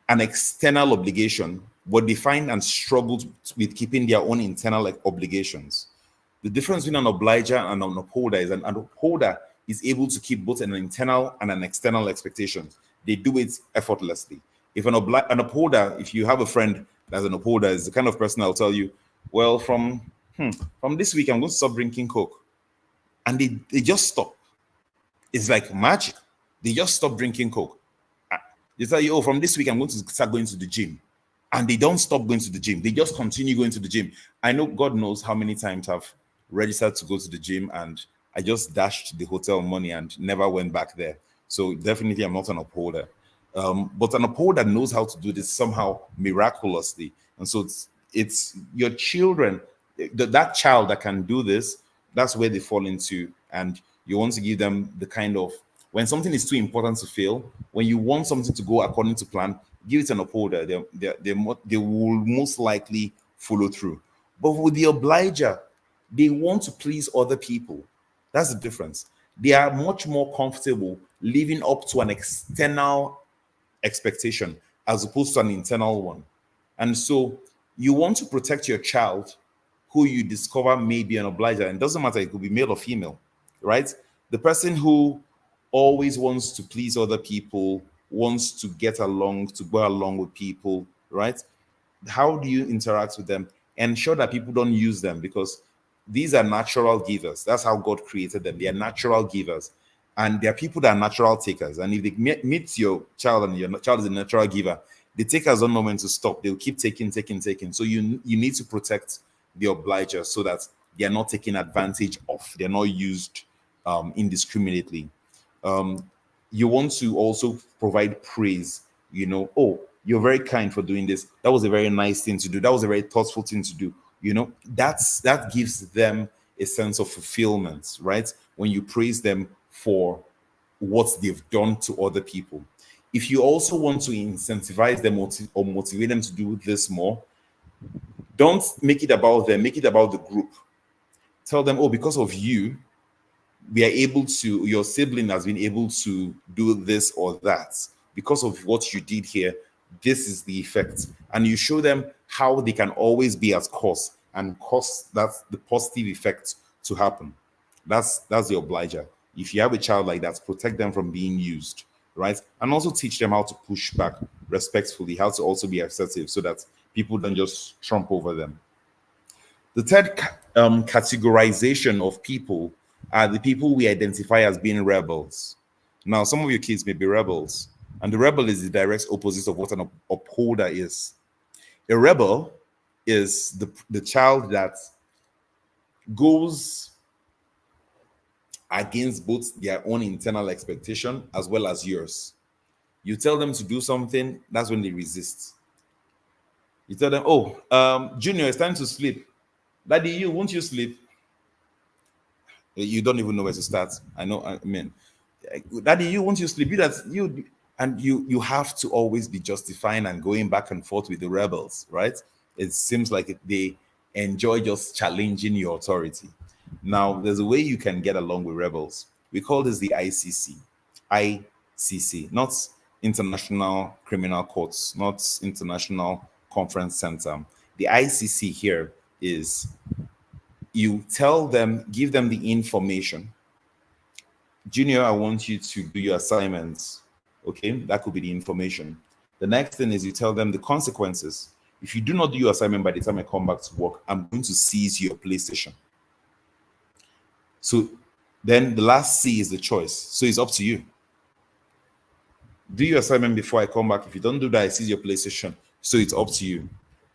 Speaker 2: an external obligation, but they find and struggle with keeping their own internal obligations. The difference between an obliger and an upholder is an upholder is able to keep both an internal and an external expectation. They do it effortlessly. If an upholder, if you have a friend that's an upholder, is the kind of person I'll tell you, well, from this week, I'm going to stop drinking Coke. And they just stop. It's like magic. They just stop drinking Coke. They tell you, from this week, I'm going to start going to the gym. And they don't stop going to the gym. They just continue going to the gym. I know God knows how many times I've registered to go to the gym and I just dashed the hotel money and never went back there. So definitely I'm not an upholder. But an upholder knows how to do this somehow miraculously. And so it's your children, that child that can do this, that's where they fall into. And you want to give them the kind of, when something is too important to fail, when you want something to go according to plan, give it an upholder. They will most likely follow through. But with the obliger, they want to please other people. That's the difference. They are much more comfortable living up to an external expectation as opposed to an internal one. And so you want to protect your child who you discover may be an obliger. And it doesn't matter, it could be male or female, right? The person who always wants to please other people, wants to get along, to go along with people, right? How do you interact with them? Ensure that people don't use them, because these are natural givers. That's how God created them. They are natural givers. And there are people that are natural takers. And if they meet your child and your child is a natural giver, the takers don't know when to stop. They'll keep taking, taking, taking. So you need to protect the obligers so that they are not taken advantage of. They're not used indiscriminately. um, you want to also provide praise. Oh, you're very kind for doing this. That was a very nice thing to do. That was a very thoughtful thing to do. That gives them a sense of fulfillment, right? When you praise them for what they've done to other people. If you also want to incentivize them or motivate them to do this more, don't make it about them, make it about the group. Tell them, oh, because of you, we are able to, your sibling has been able to do this or that. Because of what you did here, this is the effect. And you show them how they can always be at cause and cause that the positive effect to happen. That's the obliger. If you have a child like that, protect them from being used, right? And also teach them how to push back respectfully, how to also be assertive so that people don't just trump over them. The third categorization of people are the people we identify as being rebels. Now, some of your kids may be rebels, and the rebel is the direct opposite of what an upholder is. A rebel is the child that goes against both their own internal expectation as well as yours. You tell them to do something, that's when they resist. You tell them, oh, Junior, it's time to sleep. Daddy, you won't you sleep? You don't even know where to start. I know. I mean, Daddy, you want you sleep? You that you and you have to always be justifying and going back and forth with the rebels, right? It seems like they enjoy just challenging your authority. Now, there's a way you can get along with rebels. We call this the ICC, ICC, not International Criminal Courts, not International Conference Center. The ICC here is, you tell them, give them the information. Junior, I want you to do your assignments. Okay, that could be the information. The next thing is you tell them the consequences. If you do not do your assignment by the time I come back to work, I'm going to seize your PlayStation. So then the last C is the choice. So it's up to you. Do your assignment before I come back. If you don't do that, I seize your PlayStation. So it's up to you.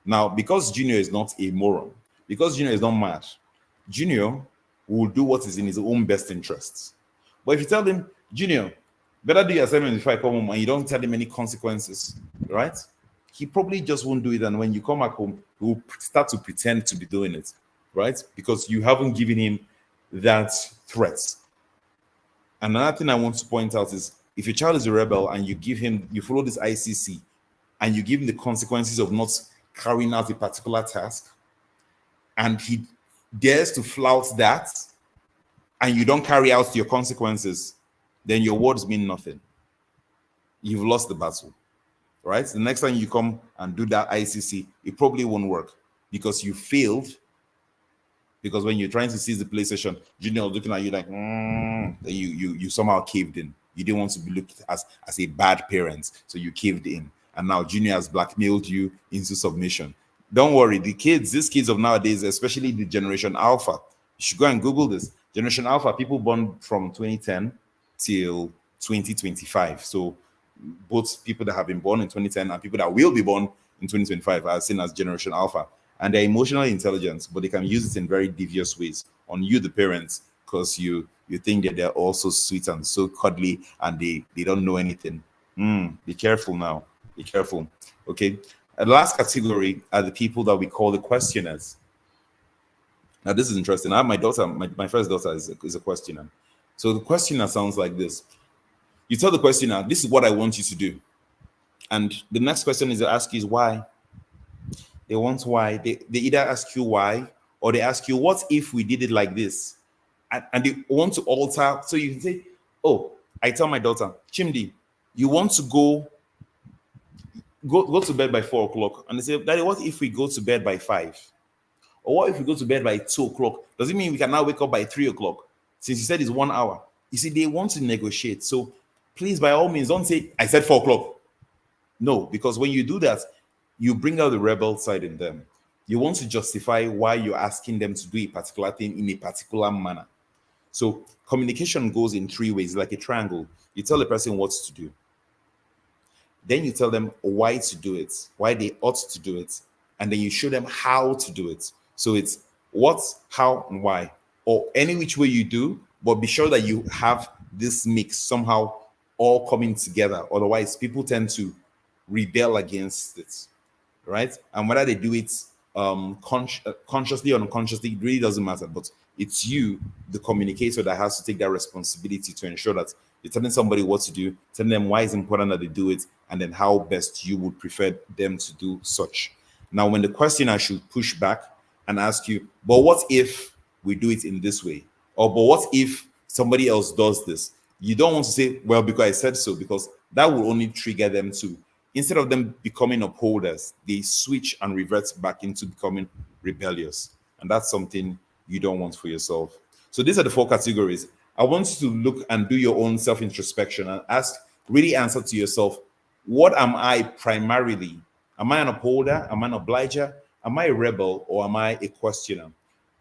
Speaker 2: Now, because Junior is not a moron, because Junior is not mad, Junior will do what is in his own best interests. But if you tell him, Junior, better do your assignment before I come home, and you don't tell him any consequences, right? He probably just won't do it. And when you come back home, he will start to pretend to be doing it, right? Because you haven't given him that threat. Another thing I want to point out is, if your child is a rebel and you follow this ICC and you give him the consequences of not carrying out a particular task, and he dares to flout that, and you don't carry out your consequences, then your words mean nothing. You've lost the battle, right? The next time you come and do that ICC, it probably won't work because you failed. Because when you're trying to seize the PlayStation, Junior was looking at you like, you somehow caved in. You didn't want to be looked as a bad parent, so you caved in. And now Junior has blackmailed you into submission. Don't worry, these kids of nowadays, especially the Generation Alpha, you should go and Google this. Generation Alpha, people born from 2010 till 2025. So both people that have been born in 2010 and people that will be born in 2025 are seen as Generation Alpha. And they're emotionally intelligent, but they can use it in very devious ways on you, the parents, because you think that they're all so sweet and so cuddly and they don't know anything. Be careful now. Be careful. Okay. And the last category are the people that we call the questioners. Now, this is interesting. I have my daughter, my first daughter is a questioner. So the questioner sounds like this. You tell the questioner, this is what I want you to do. And the next question is to ask you is why. They want why. They either ask you why, or they ask you, what if we did it like this? And they want to alter. So you can say, oh, I tell my daughter, Chimdi, you want to go to bed by 4 o'clock. And they say, Daddy, what if we go to bed by 5? Or what if we go to bed by 2 o'clock? Does it mean we can now wake up by 3 o'clock? Since you said it's 1 hour. You see, they want to negotiate. So please, by all means, don't say, I said 4 o'clock. No, because when you do that, you bring out the rebel side in them. You want to justify why you're asking them to do a particular thing in a particular manner. So communication goes in 3 ways, like a triangle. You tell the person what to do, then you tell them why to do it, why they ought to do it, and then you show them how to do it. So it's what, how, and why, or any which way you do, but be sure that you have this mix somehow all coming together. Otherwise, people tend to rebel against it, right? And whether they do it consciously or unconsciously, it really doesn't matter. But it's you, the communicator, that has to take that responsibility to ensure that you're telling somebody what to do, telling them why it's important that they do it, and then how best you would prefer them to do such. Now, when the questioner should push back and ask you, but what if we do it in this way? Or, but what if somebody else does this? You don't want to say, well, because I said so, because that will only trigger them to, instead of them becoming upholders, they switch and revert back into becoming rebellious. And that's something you don't want for yourself. So these are the 4 categories. I want you to look and do your own self introspection and ask, really answer to yourself, what am I primarily? Am I an upholder? Am I an obliger? Am I a rebel, or am I a questioner?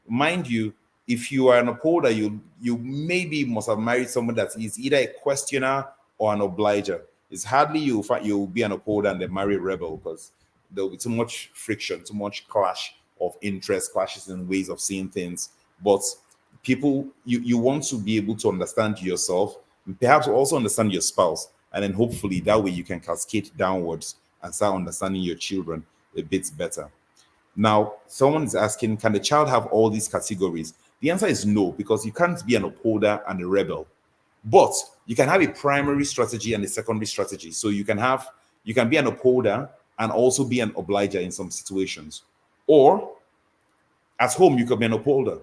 Speaker 2: Mind you, if you are an upholder, you maybe must have married someone that is either a questioner or an obliger. It's hardly you'll be an upholder and then marry a rebel, because there'll be too much friction, too much clash of interest, clashes in ways of seeing things. But people, you want to be able to understand yourself, and perhaps also understand your spouse, and then hopefully that way you can cascade downwards and start understanding your children a bit better. Now, someone is asking, can the child have all these categories? The answer is no, because you can't be an upholder and a rebel. But you can have a primary strategy and a secondary strategy. So you can be an upholder and also be an obliger in some situations. Or at home, you could be an upholder.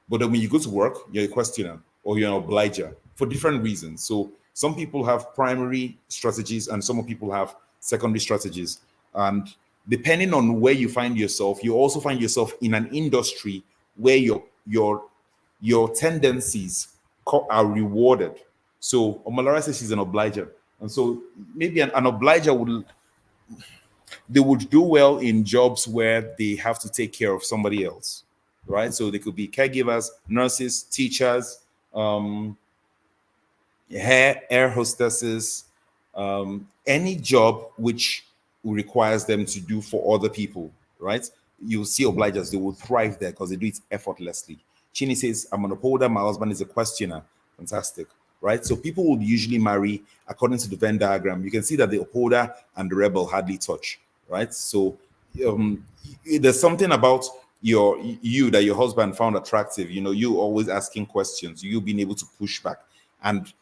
Speaker 2: But then when you go to work, you're a questioner or you're an obliger for different reasons. So some people have primary strategies and some people have secondary strategies. And depending on where you find yourself, you also find yourself in an industry where your tendencies are rewarded. So Omalara says she's an obliger. And so maybe an obliger would do well in jobs where they have to take care of somebody else, right? So they could be caregivers, nurses, teachers, air hostesses, any job which requires them to do for other people, right? You'll see obligers, they will thrive there because they do it effortlessly. Chini says, I'm an upholder, my husband is a questioner. Fantastic, right? So people would usually marry according to the Venn diagram. You can see that the upholder and the rebel hardly touch, right? So there's something about you that your husband found attractive. You know, you always asking questions, you being able to push back, and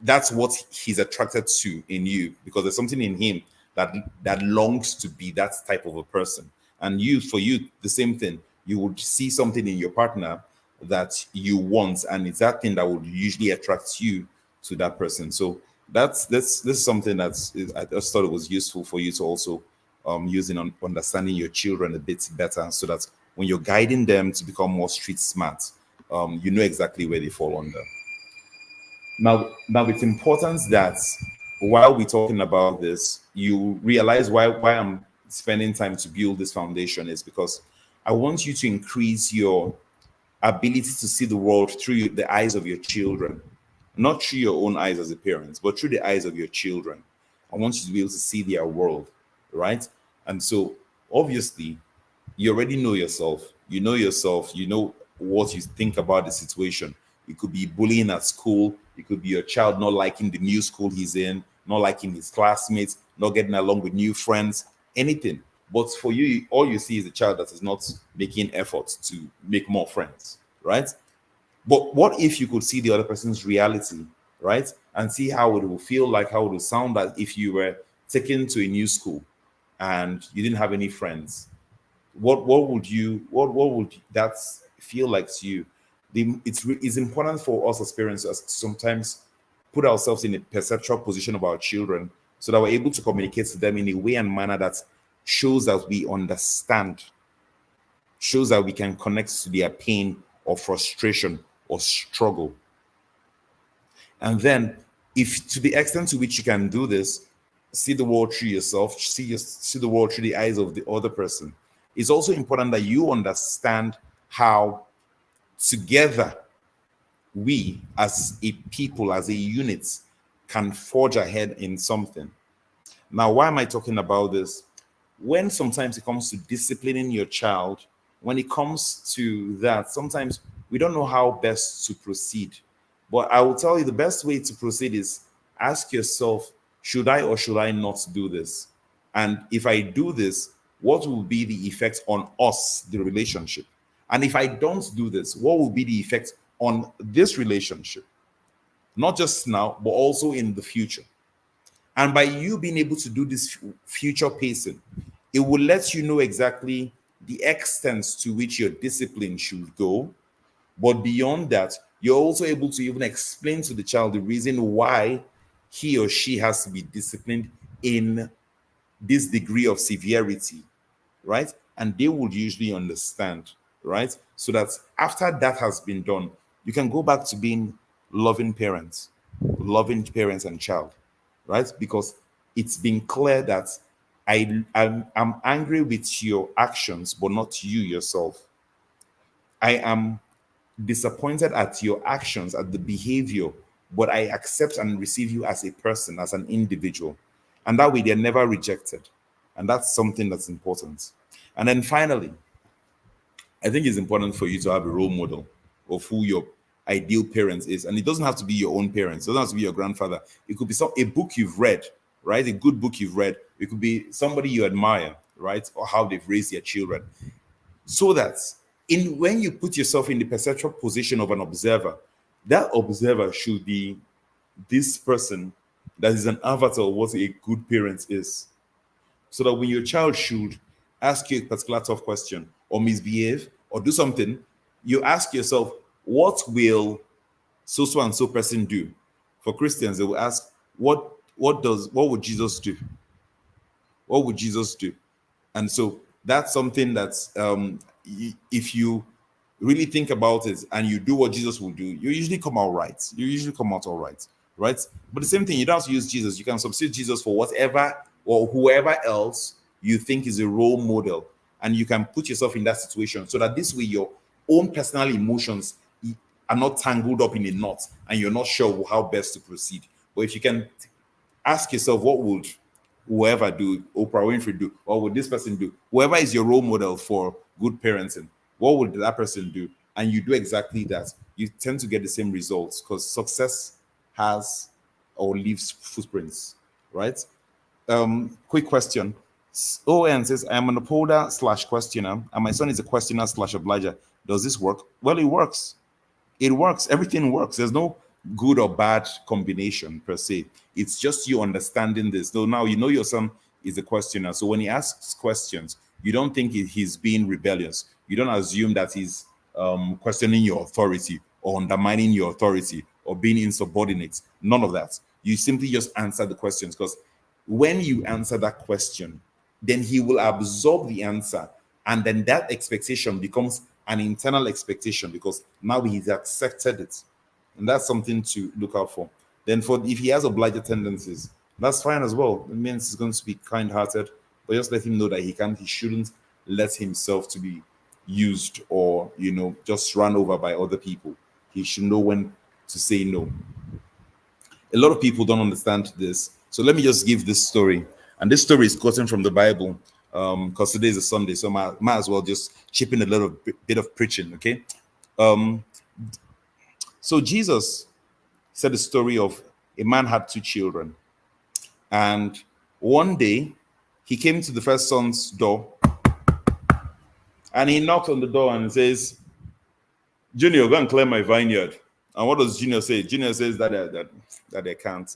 Speaker 2: that's what he's attracted to in you, because there's something in him that longs to be that type of a person. And for you, the same thing. You would see something in your partner that you want, and it's that thing that would usually attract you to that person. So this is something I just thought it was useful for you to also use in understanding your children a bit better, so that when you're guiding them to become more street smart, you know exactly where they fall under. Now, it's important that while we're talking about this, you realize why I'm spending time to build this foundation is because I want you to increase your ability to see the world through the eyes of your children, not through your own eyes as a parent, but through the eyes of your children. I want you to be able to see their world, right? And so, obviously, you already know yourself. You know what you think about the situation. It could be bullying at school. It could be your child not liking the new school he's in, not liking his classmates, not getting along with new friends, anything. But for you, all you see is a child that is not making efforts to make more friends, right? But what if you could see the other person's reality, right? And see how it will feel like, how it will sound like if you were taken to a new school and you didn't have any friends. What would that feel like to you? It's important for us as parents to sometimes put ourselves in a perceptual position of our children, so that we're able to communicate to them in a way and manner that shows that we understand, shows that we can connect to their pain or frustration or struggle. And then, if to the extent to which you can do this, see the world through yourself, see the world through the eyes of the other person. It's also important that you understand how together we as a people, as a unit, can forge ahead in something. Now, why am I talking about this? When sometimes it comes to disciplining your child, when it comes to that, sometimes we don't know how best to proceed. But I will tell you the best way to proceed is ask yourself, should I or should I not do this? And if I do this, what will be the effect on us, the relationship? And if I don't do this, what will be the effect on this relationship? Not just now, but also in the future. And by you being able to do this future pacing, it will let you know exactly the extent to which your discipline should go. But beyond that, you're also able to even explain to the child the reason why he or she has to be disciplined in this degree of severity, right? And they would usually understand, right? So that after that has been done, you can go back to being loving parents and child, right? Because it's been clear that I'm angry with your actions, but not you yourself. I am disappointed at your actions, at the behavior, but I accept and receive you as a person, as an individual. And that way they're never rejected. And that's something that's important. And then finally, I think it's important for you to have a role model of who your ideal parent is. And it doesn't have to be your own parents, it doesn't have to be your grandfather. It could be a book you've read, right? A good book you've read. It could be somebody you admire, right? Or how they've raised their children. So that in when you put yourself in the perceptual position of an observer, that observer should be this person that is an avatar of what a good parent is. So that when your child should ask you a particular tough question or misbehave or do something, you ask yourself, what will so and so person do? For Christians, they will ask, what would Jesus do? What would Jesus do? And so that's something that's if you really think about it and you do what Jesus will do, you usually come out right. You usually come out all right, right? But the same thing, you don't have to use Jesus. You can substitute Jesus for whatever or whoever else you think is a role model, and you can put yourself in that situation so that this way your own personal emotions are not tangled up in a knot and you're not sure how best to proceed. But if you can ask yourself, what would whoever do, Oprah Winfrey do, or would this person do? Whoever is your role model for good parenting, what would that person do? And you do exactly that. You tend to get the same results because success has or leaves footprints, right? Quick question. ON says, I am an upholder slash questioner, and my son is a questioner slash obliger. Does this work? Well, it works. It works. Everything works. There's no good or bad combination per se. It's just you understanding this. So now you know your son is a questioner. So when he asks questions, you don't think he's being rebellious. You don't assume that he's questioning your authority or undermining your authority or being insubordinate. None of that. You simply just answer the questions, because when you answer that question, then he will absorb the answer. And then that expectation becomes an internal expectation because now he's accepted it. And that's something to look out for. Then, for if he has obliger tendencies, that's fine as well. It means he's going to be kind-hearted, but just let him know that he shouldn't let himself to be used or just run over by other people. He should know when to say no. A lot of people don't understand this. So let me just give this story. And this story is quoted from the Bible, because today is a Sunday, so might as well just chip in a little bit of preaching, okay? Um, so Jesus said the story of a man had two children. And one day, he came to the first son's door, and he knocked on the door and says, Junior, go and clear my vineyard. And what does Junior say? Junior says that I can't.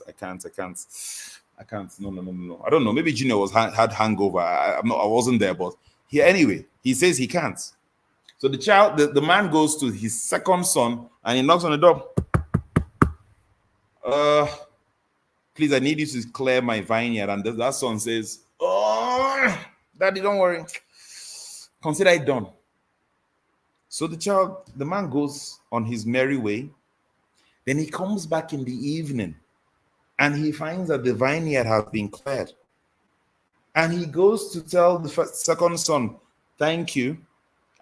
Speaker 2: No. I don't know. Maybe Junior had hangover. I wasn't there, but anyway, he says he can't. So the man goes to his second son and he knocks on the door. Please, I need you to clear my vineyard. And that son says, oh, Daddy, don't worry. Consider it done. So the man goes on his merry way. Then he comes back in the evening and he finds that the vineyard has been cleared. And he goes to tell the second son, thank you.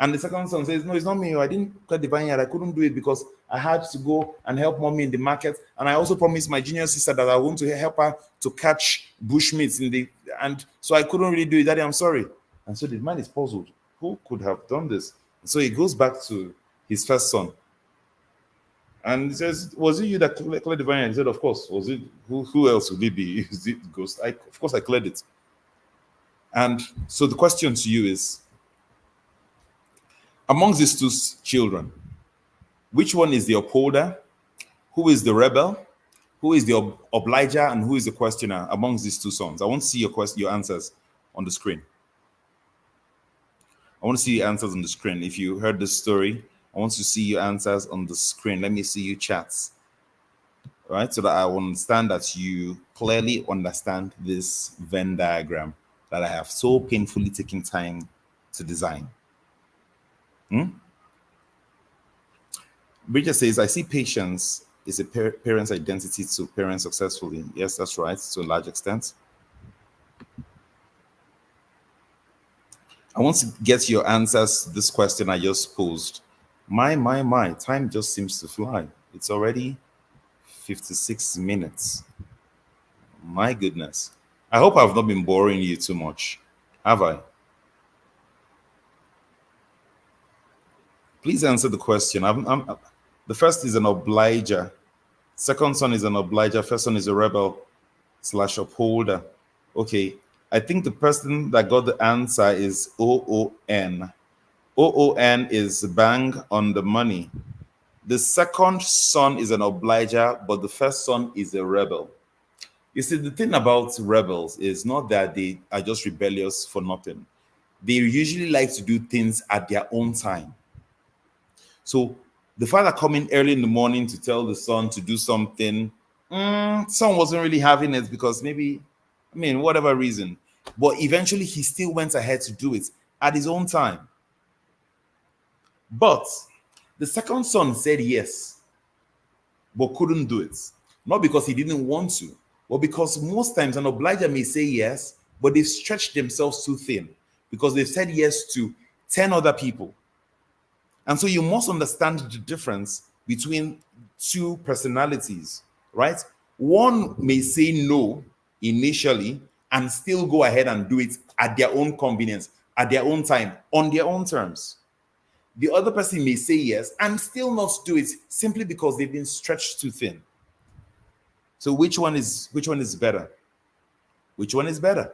Speaker 2: And the second son says, no, it's not me. I didn't clear the vineyard. I couldn't do it because I had to go and help mommy in the market. And I also promised my junior sister that I want to help her to catch bushmeats in the, and so I couldn't really do it. Daddy, I'm sorry. And so the man is puzzled. Who could have done this? So he goes back to his first son. And he says, was it you that cleared the vineyard? He said, of course. Was it, who else would it be? Is it Ghost? Of course I cleared it. And so the question to you is, amongst these two children, which one is the upholder? Who is the rebel? Who is the obliger? And who is the questioner amongst these two sons? I want to see your answers on the screen. I want to see your answers on the screen. If you heard the story, I want to see your answers on the screen. Let me see your chats. All right, so that I will understand that you clearly understand this Venn diagram that I have so painfully taken time to design. Bridget says, I see patience is a parent's identity to parent successfully. Yes, that's right, to a large extent. I want to get your answers to this question I just posed. My, time just seems to fly. It's already 56 minutes. My goodness. I hope I've not been boring you too much. Have I? Please answer the question. The first is an obliger. Second son is an obliger. First son is a rebel / upholder. Okay. I think the person that got the answer is OON. OON is bang on the money. The second son is an obliger, but the first son is a rebel. You see, the thing about rebels is not that they are just rebellious for nothing. They usually like to do things at their own time. So the father coming early in the morning to tell the son to do something, son wasn't really having it because maybe, whatever reason. But eventually he still went ahead to do it at his own time. But the second son said yes, but couldn't do it. Not because he didn't want to, but because most times an obliger may say yes, but they've stretched themselves too thin because they've said yes to 10 other people. And so you must understand the difference between two personalities, right? One may say no initially and still go ahead and do it at their own convenience, at their own time, on their own terms. The other person may say yes and still not do it simply because they've been stretched too thin. So which one is better? Which one is better?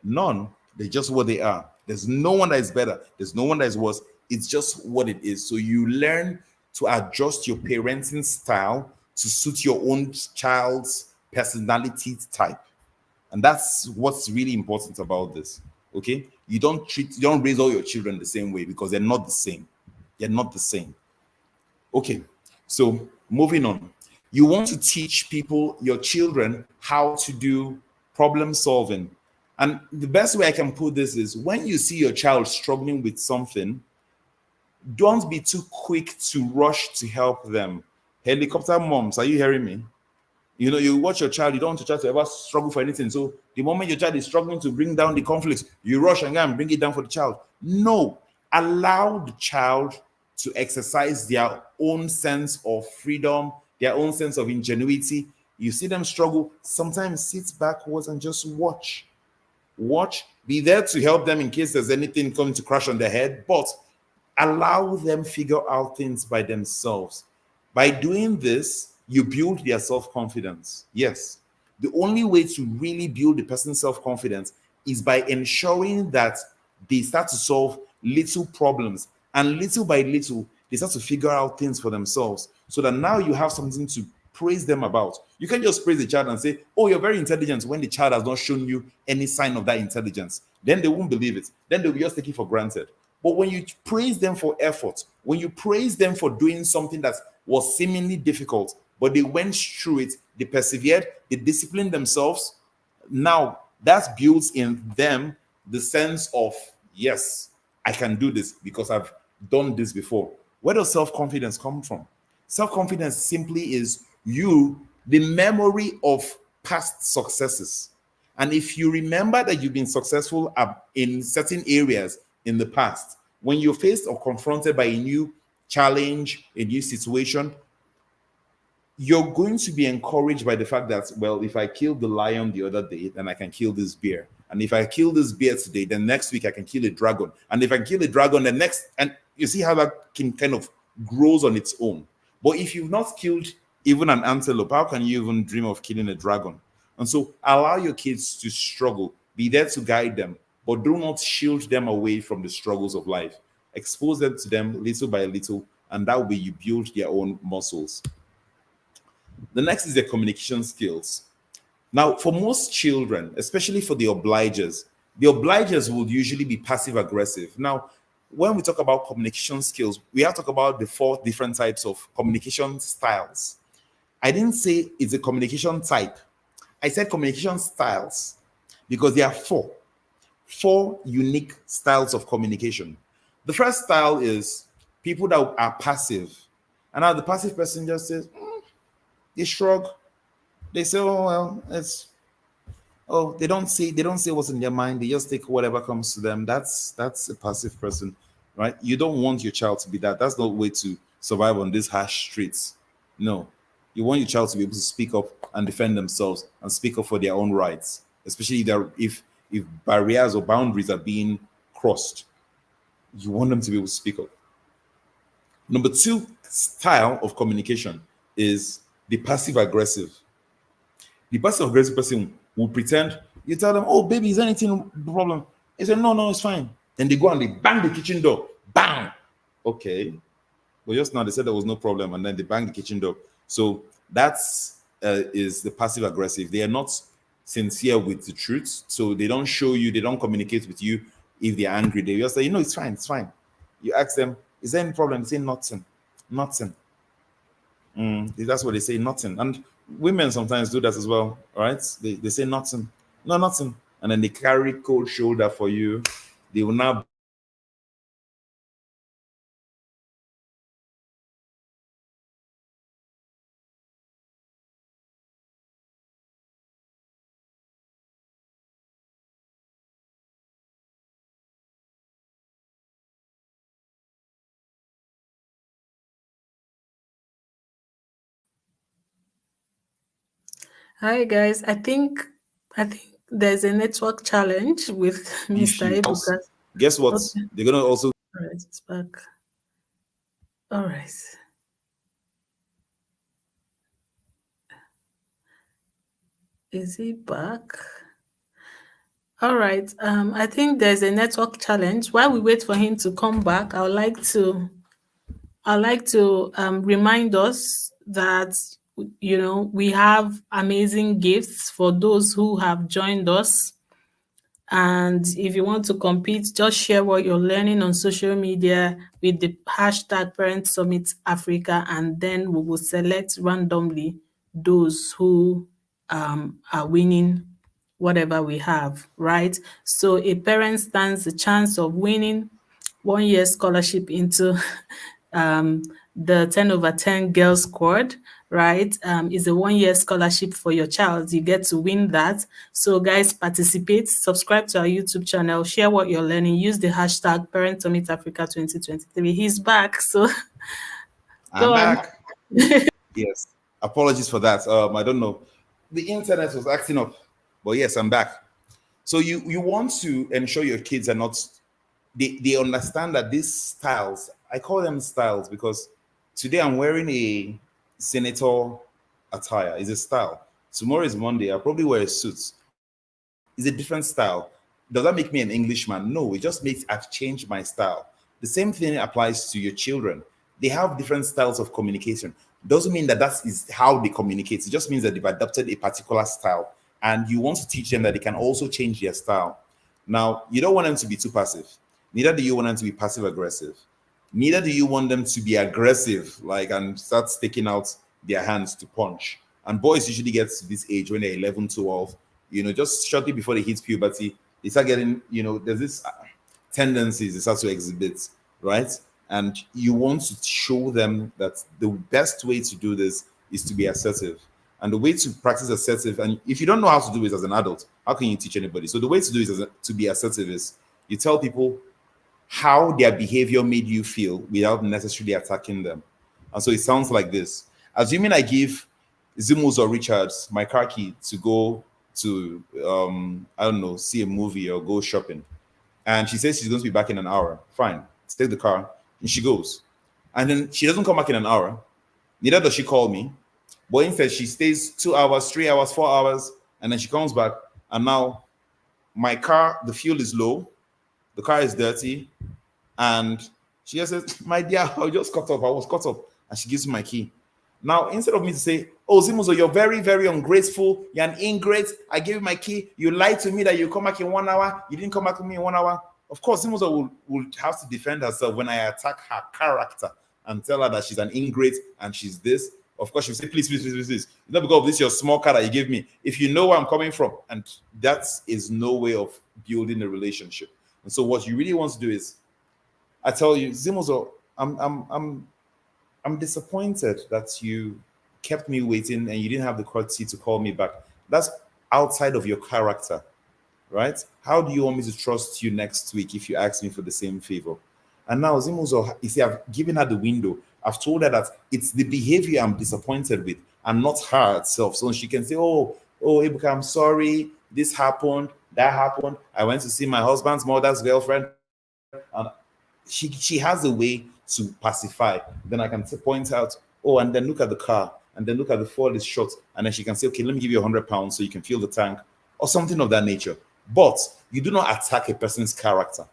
Speaker 2: None. They're just what they are. There's no one that is better. There's no one that is worse. It's just what it is. So you learn to adjust your parenting style to suit your own child's personality type. And that's what's really important about this. Okay? You don't raise all your children the same way because they're not the same. They're not the same. Okay. So moving on. You want to teach people, your children, how to do problem solving. And the best way I can put this is when you see your child struggling with something, don't be too quick to rush to help them. Helicopter moms, are you hearing me? You watch your child, you don't want your child to ever struggle for anything. So the moment your child is struggling to bring down the conflicts, you rush and go and bring it down for the child. No, allow the child to exercise their own sense of freedom, their own sense of ingenuity. You see them struggle, sometimes sit backwards and just watch. Be there to help them in case there's anything coming to crash on their head, but allow them figure out things by themselves. By doing this, you build their self-confidence. Yes. The only way to really build the person's self-confidence is by ensuring that they start to solve little problems. And little by little, they start to figure out things for themselves. So that now you have something to praise them about. You can just praise the child and say, oh, you're very intelligent, when the child has not shown you any sign of that intelligence. Then they won't believe it. Then they'll just take it for granted. But when you praise them for effort, when you praise them for doing something that was seemingly difficult, but they went through it, they persevered, they disciplined themselves, now that builds in them the sense of, yes, I can do this because I've done this before. Where does self-confidence come from? Self-confidence simply is the memory of past successes. And if you remember that you've been successful in certain areas in the past, when you're faced or confronted by a new challenge, a new situation, you're going to be encouraged by the fact that, well, if I killed the lion the other day, then I can kill this bear. And if I kill this bear today, then next week I can kill a dragon. And if I kill a dragon, then next, and you see how that can kind of grows on its own. But if you've not killed even an antelope, how can you even dream of killing a dragon? And so allow your kids to struggle, be there to guide them, but do not shield them away from the struggles of life. Expose them to them little by little, and that way you build their own muscles. The next is their communication skills. Now, for most children, especially for the obligers would usually be passive aggressive. Now, when we talk about communication skills, we have to talk about the four different types of communication styles. I didn't say it's a communication type. I said communication styles because there are four unique styles of communication. The first style is people that are passive. And now the passive person just says, they shrug. They say, "Oh well, it's they don't say what's in their mind. They just take whatever comes to them." That's a passive person, right? You don't want your child to be that. That's not the way to survive on these harsh streets. No, you want your child to be able to speak up and defend themselves and speak up for their own rights, especially if barriers or boundaries are being crossed. You want them to be able to speak up. Number two style of communication is the passive aggressive. The passive aggressive person will pretend, you tell them, "Oh, baby, is anything problem?" They say, "No, no, it's fine." Then they go and they bang the kitchen door. Bang. Okay. But just now they said there was no problem, and then they bang the kitchen door. So that's is the passive aggressive. They are not sincere with the truth. So they don't show you, they don't communicate with you if they're angry. They just say, "It's fine, it's fine." You ask them, "Is there any problem?" They say, "Nothing. Nothing." That's what they say, nothing. And women sometimes do that as well, right? They say nothing, no, nothing. And then they carry cold shoulder for you. They will now.
Speaker 1: Hi guys, I think there's a network challenge with Mr.
Speaker 2: Issue.
Speaker 1: Ebuka.
Speaker 2: Guess what?
Speaker 1: Okay,
Speaker 2: They're gonna also
Speaker 1: all right, it's back. All right, is he back? All right. I think there's a network challenge. While we wait for him to come back, I'd like to remind us that we have amazing gifts for those who have joined us. And if you want to compete, just share what you're learning on social media with the hashtag Parent Summit Africa, and then we will select randomly those who are winning whatever we have, right? So a parent stands a chance of winning 1 year scholarship into um, the 10 over 10 girls squad, right? Is a 1 year scholarship for your child. You get to win that. So guys, participate, subscribe to our YouTube channel, share what you're learning, use the hashtag Parent Summit Africa 2023. He's back. So
Speaker 2: I'm
Speaker 1: go on.
Speaker 2: back. Yes. Apologies for that. I don't know. The internet was acting up. But yes, I'm back. So you want to ensure your kids are not they understand that these styles, I call them styles because today I'm wearing a senator attire. It's a style. Tomorrow is Monday. I'll probably wear a suit. It's a different style. Does that make me an Englishman? No, it just makes I've changed my style. The same thing applies to your children. They have different styles of communication. Doesn't mean that that is how they communicate. It just means that they've adopted a particular style, and you want to teach them that they can also change their style. Now, you don't want them to be too passive. Neither do you want them to be passive aggressive. Neither do you want them to be aggressive, like and start sticking out their hands to punch. And boys usually get to this age when they're 11, 12, just shortly before they hit puberty, they start getting, there's this tendencies they start to exhibit, right? and you want to show them that the best way to do this is to be assertive. And the way to practice assertive, and if you don't know how to do it as an adult, how can you teach anybody? So the way to do it to be assertive is you tell people how their behavior made you feel without necessarily attacking them. And so it sounds like this. Assuming I give Zimus or Richards my car key to go to I don't know, see a movie or go shopping. And she says she's going to be back in an hour. Fine. Take the car. And she goes. And then she doesn't come back in an hour. Neither does she call me. But instead, she stays 2 hours, 3 hours, 4 hours, and then she comes back. And now my car, the fuel is low, the car is dirty, and she just says, "My dear, I just caught up. I was caught up." And she gives me my key. Now, instead of me to say, "Oh, Zimuzo, you're very, very ungrateful. You're an ingrate. I gave you my key. You lied to me that you come back in 1 hour. You didn't come back to me in 1 hour." Of course, Zimuzo will have to defend herself when I attack her character and tell her that she's an ingrate and she's this. Of course, she'll say, "Please, please, please, please, please. It's not because of this your small car that you gave me. If you know where I'm coming from." And that is no way of building a relationship. And so what you really want to do is, I tell you, Zimuzo, I'm disappointed that you kept me waiting and you didn't have the courtesy to call me back. That's outside of your character, right? How do you want me to trust you next week if you ask me for the same favor? And now Zimuzo, you see, I've given her the window. I've told her that it's the behavior I'm disappointed with and not her itself. So she can say, oh, Ebuka, I'm sorry. This happened, that happened. I went to see my husband's mother's girlfriend. And she has a way to pacify. Then I can point out, oh, and then look at the car, and then look at the fuel is short, and then she can say, okay, let me give you £100 so you can fill the tank, or something of that nature. But you do not attack a person's character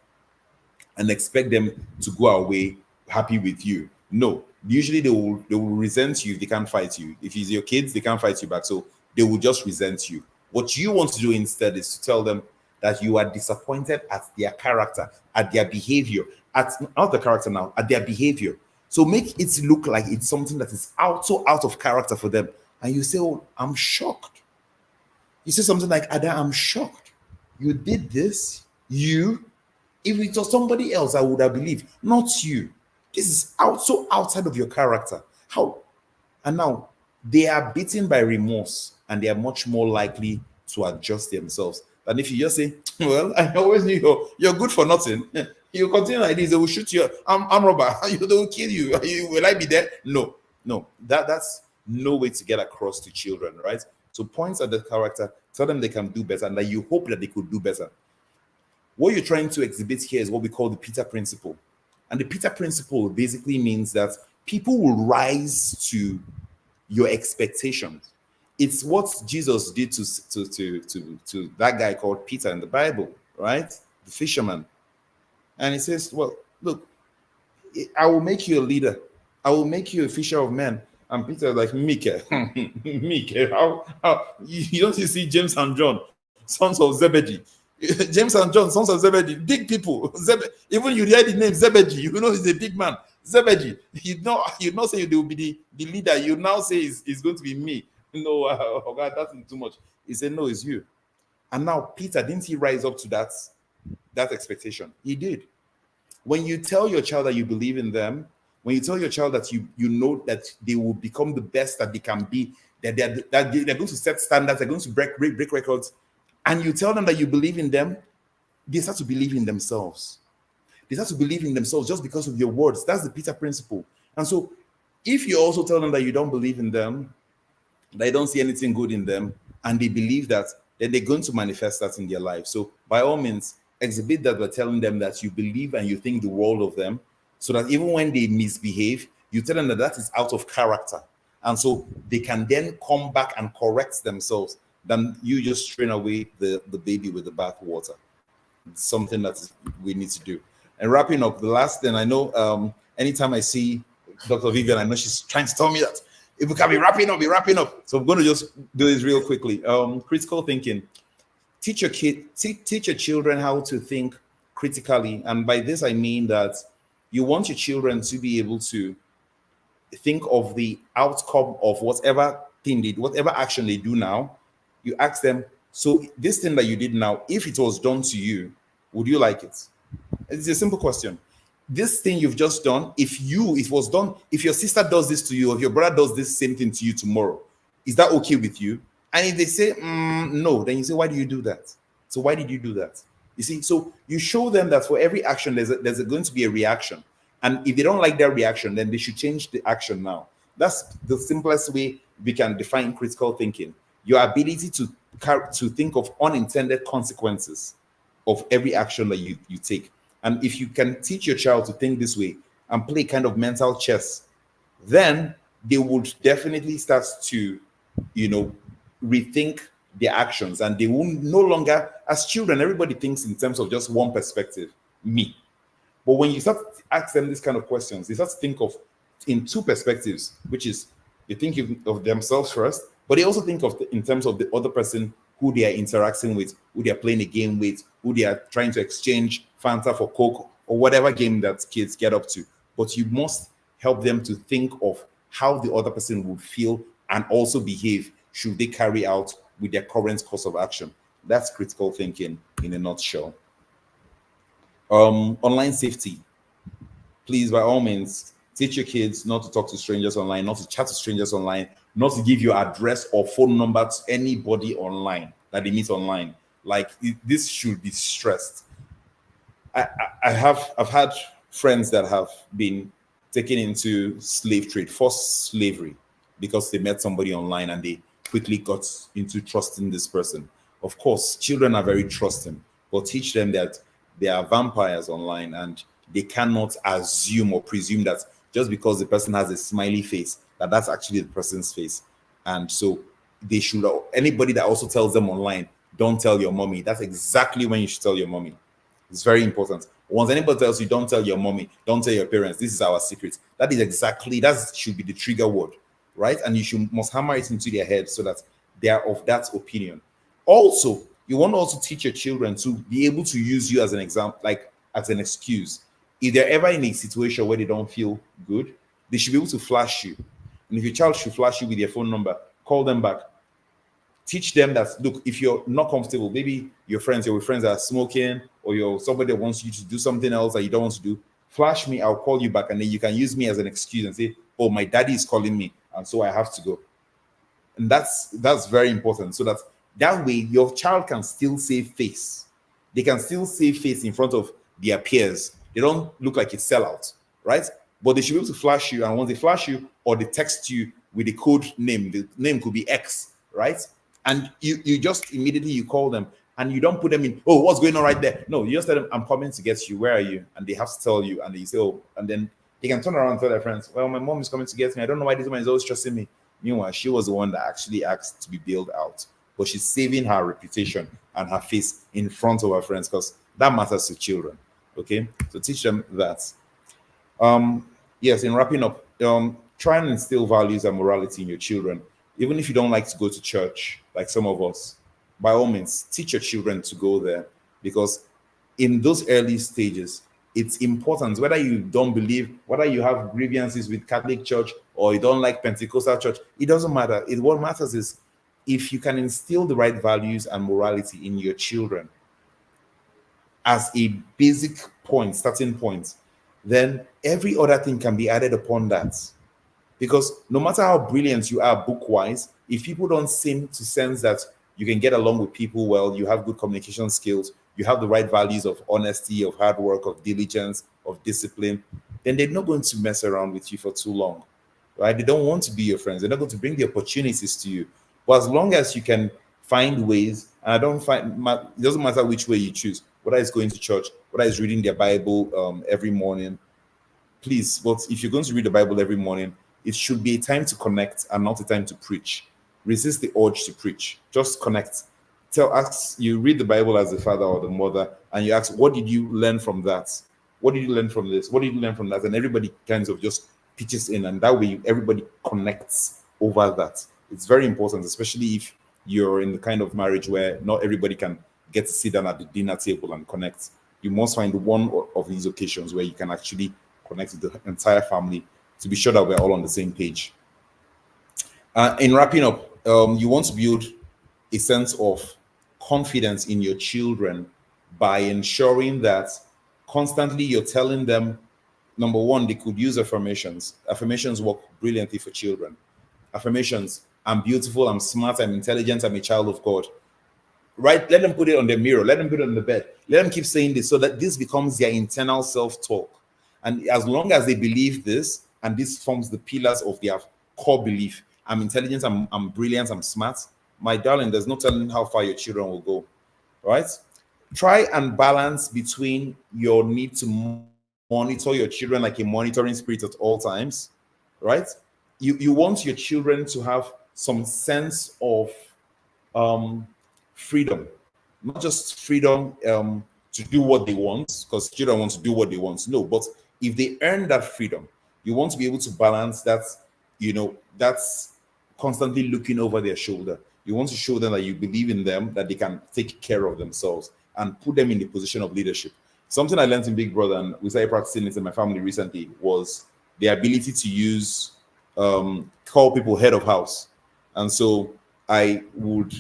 Speaker 2: and expect them to go away happy with you. No, usually they will resent you if they can't fight you. If it's your kids, they can't fight you back, so they will just resent you. What you want to do instead is to tell them that you are disappointed at their character, at their behavior, at not the character now, at their behavior. So make it look like it's something that is so out of character for them. And you say, "Oh, I'm shocked." You say something like, "Ada, I'm shocked. You did this? You? If it was somebody else, I would have believed. Not you. This is so outside of your character. How?" And now they are beaten by remorse and they are much more likely to adjust themselves than if you just say, "Well, I always knew you're good for nothing. You continue like this, they will shoot you. I'm robber. They will kill you. Will I be there?" No. That's no way to get across to children, right? So points at the character, tell them they can do better, and that you hope that they could do better. What you're trying to exhibit here is what we call the Peter principle. And the Peter principle basically means that people will rise to your expectations. It's what Jesus did to that guy called Peter in the Bible, right? The fisherman. And he says, "Well, look, I will make you a leader. I will make you a fisher of men." And Peter like, "Mike, Mike, how you don't see James and John, sons of Zebedee." James and John, sons of Zebedee, big people. Even you hear the name Zebedee, you know he's a big man. Zebedee, you not say they will be the leader. You now say it's going to be me. No, oh God, that's too much. He said, "No, it's you." And now Peter, didn't he rise up to that expectation? He did. When you tell your child that you believe in them, when you tell your child that you know that they will become the best that they can be, that they're going to set standards, they're going to break records, and you tell them that you believe in them, they start to believe in themselves. They start to believe in themselves just because of your words. That's the Peter principle. And so if you also tell them that you don't believe in them, they don't see anything good in them, and they believe that, then they're going to manifest that in their life. So by all means, exhibit that by telling them that you believe and you think the world of them, so that even when they misbehave, you tell them that that is out of character. And so they can then come back and correct themselves, than you just strain away the baby with the bath water. It's something that we need to do. And wrapping up, the last thing I know, anytime I see Dr. Vivian, I know she's trying to tell me that if we can be wrapping up. So I'm going to just do this real quickly. Critical thinking. Teach your children how to think critically. And by this, I mean that you want your children to be able to think of the outcome of whatever action they do now. You ask them, so this thing that you did now, if it was done to you, would you like it? It's a simple question. this thing you've just done, if it was done, if your sister does this to you, or if your brother does this same thing to you tomorrow, is that okay with you? And if they say no, then you say, why do you do that? So why did you do that? You see, so you show them that for every action, going to be a reaction. And if they don't like that reaction, then they should change the action now. That's the simplest way we can define critical thinking. Your ability to think of unintended consequences of every action that you take. And if you can teach your child to think this way and play kind of mental chess, then they would definitely start to, you know, rethink their actions, and they will no longer, as children, everybody thinks in terms of just one perspective, me. But when you start to ask them these kind of questions, they start to think of in two perspectives, which is they think of themselves first, but they also think of in terms of the other person who they are interacting with, who they are playing a game with, who they are trying to exchange Fanta for Coke or whatever game that kids get up to. But you must help them to think of how the other person would feel and also behave should they carry out with their current course of action. That's critical thinking in a nutshell. Online safety. Please, by all means, teach your kids not to talk to strangers online, not to chat to strangers online, not to give your address or phone number to anybody online that they meet online. Like this should be stressed. I've had friends that have been taken into slave trade, forced slavery, because they met somebody online and they quickly got into trusting this person. Of course, children are very trusting, but teach them that they are vampires online and they cannot assume or presume that just because the person has a smiley face, that that's actually the person's face. And so they should, anybody that also tells them online, don't tell your mommy, that's exactly when you should tell your mommy. It's very important. Once anybody tells you, don't tell your mommy, don't tell your parents, this is our secret, that is exactly, that should be the trigger word, right? And you must hammer it into their head so that they are of that opinion. Also, you want to also teach your children to be able to use you as an example, like as an excuse. If they're ever in a situation where they don't feel good, they should be able to flash you. And if your child should flash you with their phone number, call them back. Teach them that, look, if you're not comfortable, maybe you're with friends that are smoking, or you're somebody that wants you to do something else that you don't want to do, flash me, I'll call you back, and then you can use me as an excuse and say, oh, my daddy is calling me and so I have to go. And that's very important, so that way your child can still save face. They can still save face in front of their peers. They don't look like a sellout, right? But they should be able to flash you, and once they flash you or they text you with a code name, the name could be X, right? And you just immediately you call them, and you don't put them in, oh, what's going on right there? No, you just tell them, I'm coming to get you. Where are you? And they have to tell you, and they say, oh, and then they can turn around and tell their friends, well, my mom is coming to get me. I don't know why this woman is always trusting me. Meanwhile, she was the one that actually asked to be bailed out. But she's saving her reputation and her face in front of her friends, because that matters to children. Okay, so teach them that. Yes, in wrapping up, try and instill values and morality in your children. Even if you don't like to go to church, like some of us, by all means, teach your children to go there, because in those early stages, it's important, whether you don't believe, whether you have grievances with Catholic Church or you don't like Pentecostal Church, it doesn't matter. What matters is if you can instill the right values and morality in your children as a basic point, starting point, then every other thing can be added upon that. Because no matter how brilliant you are book wise, if people don't seem to sense that you can get along with people well, you have good communication skills, you have the right values of honesty, of hard work, of diligence, of discipline, then they're not going to mess around with you for too long, right? They don't want to be your friends. They're not going to bring the opportunities to you. But as long as you can find ways, and it doesn't matter which way you choose, whether it's going to church, whether it's reading their Bible every morning, please. But if you're going to read the Bible every morning, it should be a time to connect and not a time to preach. Resist the urge to preach. Just connect. You read the Bible as the father or the mother, and you ask, what did you learn from that? What did you learn from this? What did you learn from that? And everybody kind of just pitches in, and that way everybody connects over that. It's very important, especially if you're in the kind of marriage where not everybody can get to sit down at the dinner table and connect. You must find one of these occasions where you can actually connect with the entire family to be sure that we're all on the same page. In wrapping up, you want to build a sense of confidence in your children by ensuring that constantly you're telling them Number one, they could use affirmations. Affirmations work brilliantly for children. Affirmations: I'm beautiful, I'm smart, I'm intelligent, I'm a child of God. Right? Let them put it on their mirror, let them put it on the bed, let them keep saying this so that this becomes their internal self-talk. And as long as they believe this, and this forms the pillars of their core belief: I'm intelligent, I'm brilliant, I'm smart, my darling, there's no telling how far your children will go. Right? Try and balance between your need to monitor your children like a monitoring spirit at all times, right? You want your children to have some sense of um, freedom, not just freedom to do what they want, because children want to do what they want. No, but if they earn that freedom, you want to be able to balance that. That's constantly looking over their shoulder. You want to show them that you believe in them, that they can take care of themselves, and put them in the position of leadership. Something I learned in Big Brother, and we started practicing it in my family recently, was the ability to use call people head of house. And so I would,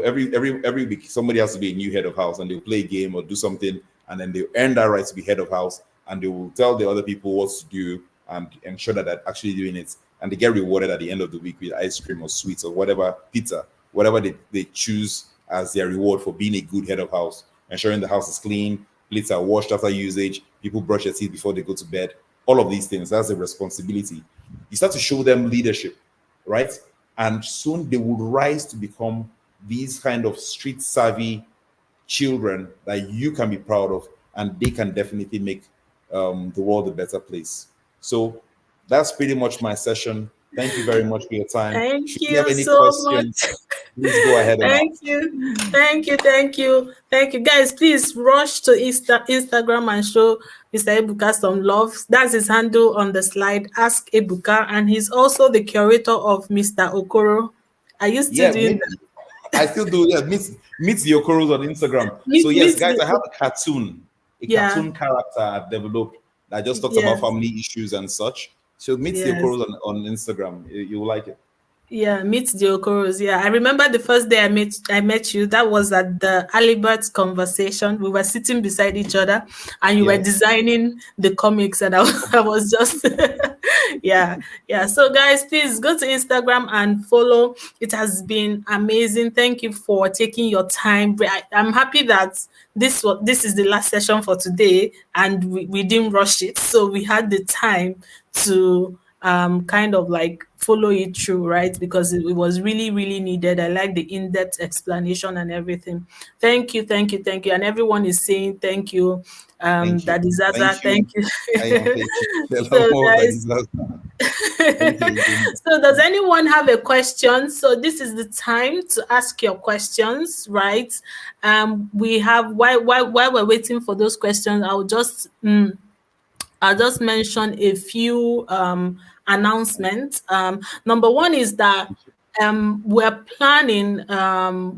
Speaker 2: every week somebody has to be a new head of house, and they'll play a game or do something, and then they'll earn that right to be head of house, and they will tell the other people what to do and ensure that they're actually doing it, and they get rewarded at the end of the week with ice cream or sweets or whatever, pizza, whatever they choose as their reward for being a good head of house, ensuring the house is clean, plates are washed after usage, people brush their teeth before they go to bed. All of these things, that's a responsibility. You start to show them leadership, right? And soon they would rise to become these kind of street savvy children that you can be proud of, and they can definitely make the world a better place. So that's pretty much my session. Thank you very much for your time.
Speaker 1: Thank
Speaker 2: Should you have
Speaker 1: you
Speaker 2: any
Speaker 1: so much.
Speaker 2: questions, please go ahead and
Speaker 1: Thank
Speaker 2: ask.
Speaker 1: you. Thank you. Thank you. Thank you. Guys, please rush to Instagram and show Mr. Ebuka some love. That's his handle on the slide. Ask Ebuka. And he's also the curator of Mr. Okoro. Are you still
Speaker 2: Yeah,
Speaker 1: doing that?
Speaker 2: I still do. Yeah, meet the Okoros on Instagram. So yes,
Speaker 1: Meet
Speaker 2: guys, I have
Speaker 1: the,
Speaker 2: a
Speaker 1: yeah.
Speaker 2: cartoon character I've developed that just talks about
Speaker 1: Yes.
Speaker 2: family issues and such. So meet the
Speaker 1: Yes.
Speaker 2: Okoros on Instagram. You will like it.
Speaker 1: Yeah, meet the Okoros. Yeah, I remember the first day I met you. That was at the Alibert conversation. We were sitting beside each other, and you were
Speaker 2: Yes.
Speaker 1: designing the comics, and I was just, yeah, yeah. So guys, please go to Instagram and follow. It has been amazing. Thank you for taking your time. I'm happy that this is the last session for today, and we didn't rush it, so we had the time to kind of like follow it through, right? Because it was really, really needed. I like the in-depth explanation and everything. Thank you, thank you, thank you. And everyone is saying thank you.
Speaker 2: Thank you.
Speaker 1: Daddy Zaza,
Speaker 2: Thank you.
Speaker 1: thank you.
Speaker 2: I am thank you. A lot
Speaker 1: So
Speaker 2: more of that
Speaker 1: guys,
Speaker 2: is last. Thank you again.
Speaker 1: so does anyone have a question? So this is the time to ask your questions, right? We have while we're waiting for those questions, I'll just mention a few announcements. Number one is that we're planning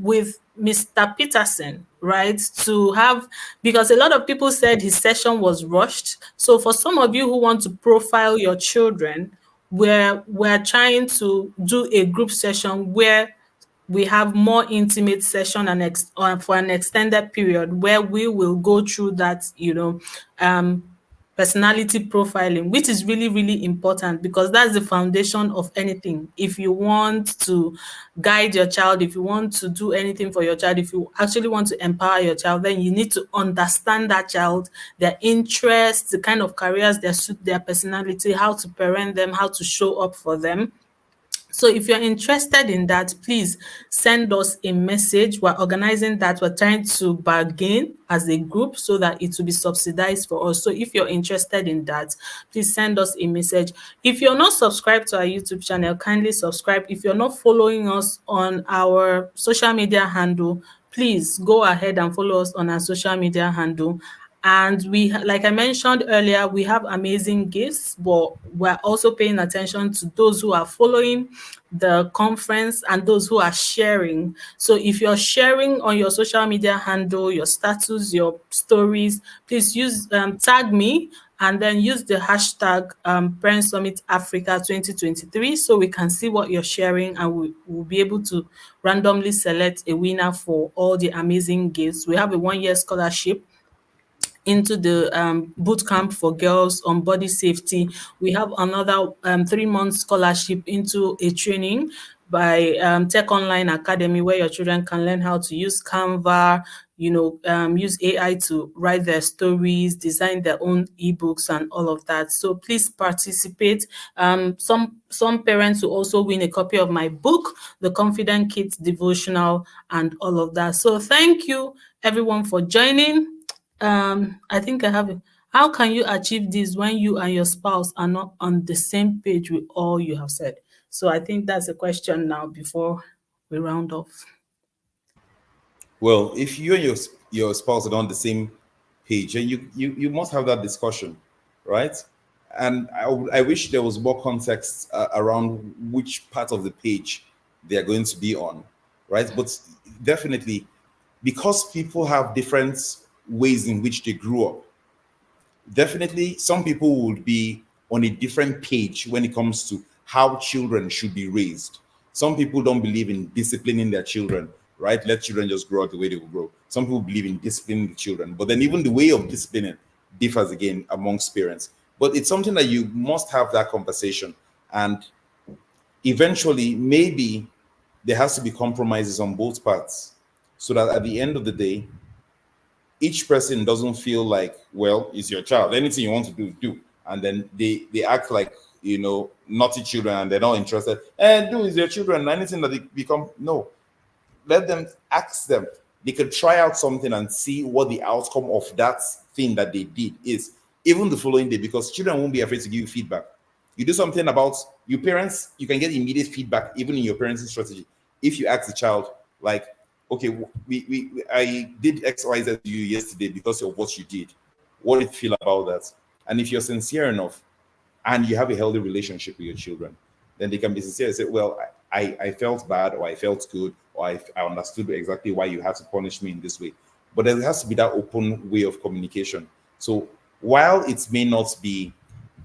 Speaker 1: with Mr. Peterson, right, to have, because a lot of people said his session was rushed. So for some of you who want to profile your children, we're trying to do a group session where we have more intimate session for an extended period, where we will go through that, personality profiling, which is really, really important, because that's the foundation of anything. If you want to guide your child, if you want to do anything for your child, if you actually want to empower your child, then you need to understand that child, their interests, the kind of careers that suit their personality, how to parent them, how to show up for them. So if you're interested in that, please send us a message. We're organizing that. We're trying to bargain as a group so that it will be subsidized for us. So if you're interested in that, please send us a message. If you're not subscribed to our YouTube channel, kindly subscribe. If you're not following us on our social media handle, please go ahead and follow us on our social media handle. And like I mentioned earlier, we have amazing gifts, but we're also paying attention to those who are following the conference and those who are sharing. So if you're sharing on your social media handle, your status, your stories, please tag me, and then use the hashtag Parent Summit Africa 2023, so we can see what you're sharing, and we'll be able to randomly select a winner for all the amazing gifts. We have a 1-year scholarship into the boot camp for girls on body safety. We have another 3 month scholarship into a training by Tech Online Academy, where your children can learn how to use Canva, use AI to write their stories, design their own ebooks, and all of that. So please participate. Some parents will also win a copy of my book, The Confident Kids Devotional, and all of that. So thank you everyone for joining. I think I have it. How can you achieve this when you and your spouse are not on the same page with all you have said? So I think that's a question now before we round off.
Speaker 2: Well, if you and your spouse are on the same page, and you must have that discussion, right? And I wish there was more context around which part of the page they are going to be on, right? But definitely, because people have different ways in which they grew up, definitely some people would be on a different page when it comes to how children should be raised. Some people don't believe in disciplining their children, right? Let children just grow up the way they will grow. Some people believe in disciplining the children, but then even the way of disciplining differs again amongst parents. But it's something that you must have that conversation, and eventually maybe there has to be compromises on both parts, so that at the end of the day each person doesn't feel like, well, it's your child. Anything you want to do, do. And then they act like, naughty children, and they're not interested. And do is their children. Anything that they become, no. Let them, ask them. They could try out something and see what the outcome of that thing that they did is, even the following day, because children won't be afraid to give you feedback. You do something about your parents, you can get immediate feedback even in your parenting strategy. If you ask the child, like, okay, I did XYZ to you yesterday because of what you did. What do you feel about that? And if you're sincere enough and you have a healthy relationship with your children, then they can be sincere and say, well, I felt bad, or I felt good, or I understood exactly why you had to punish me in this way. But there has to be that open way of communication. So while it may not be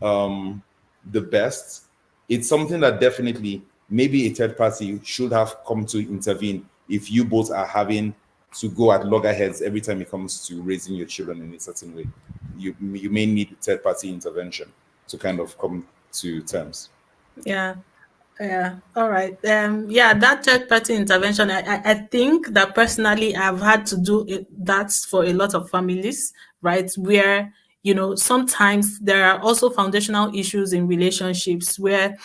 Speaker 2: the best, it's something that definitely maybe a third party should have come to intervene if you both are having to go at loggerheads every time it comes to raising your children in a certain way. You may need third party intervention to kind of come to terms.
Speaker 1: Yeah. Yeah. All right. Yeah, that third party intervention, I think that personally I've had to do that for a lot of families, right? Where, sometimes there are also foundational issues in relationships where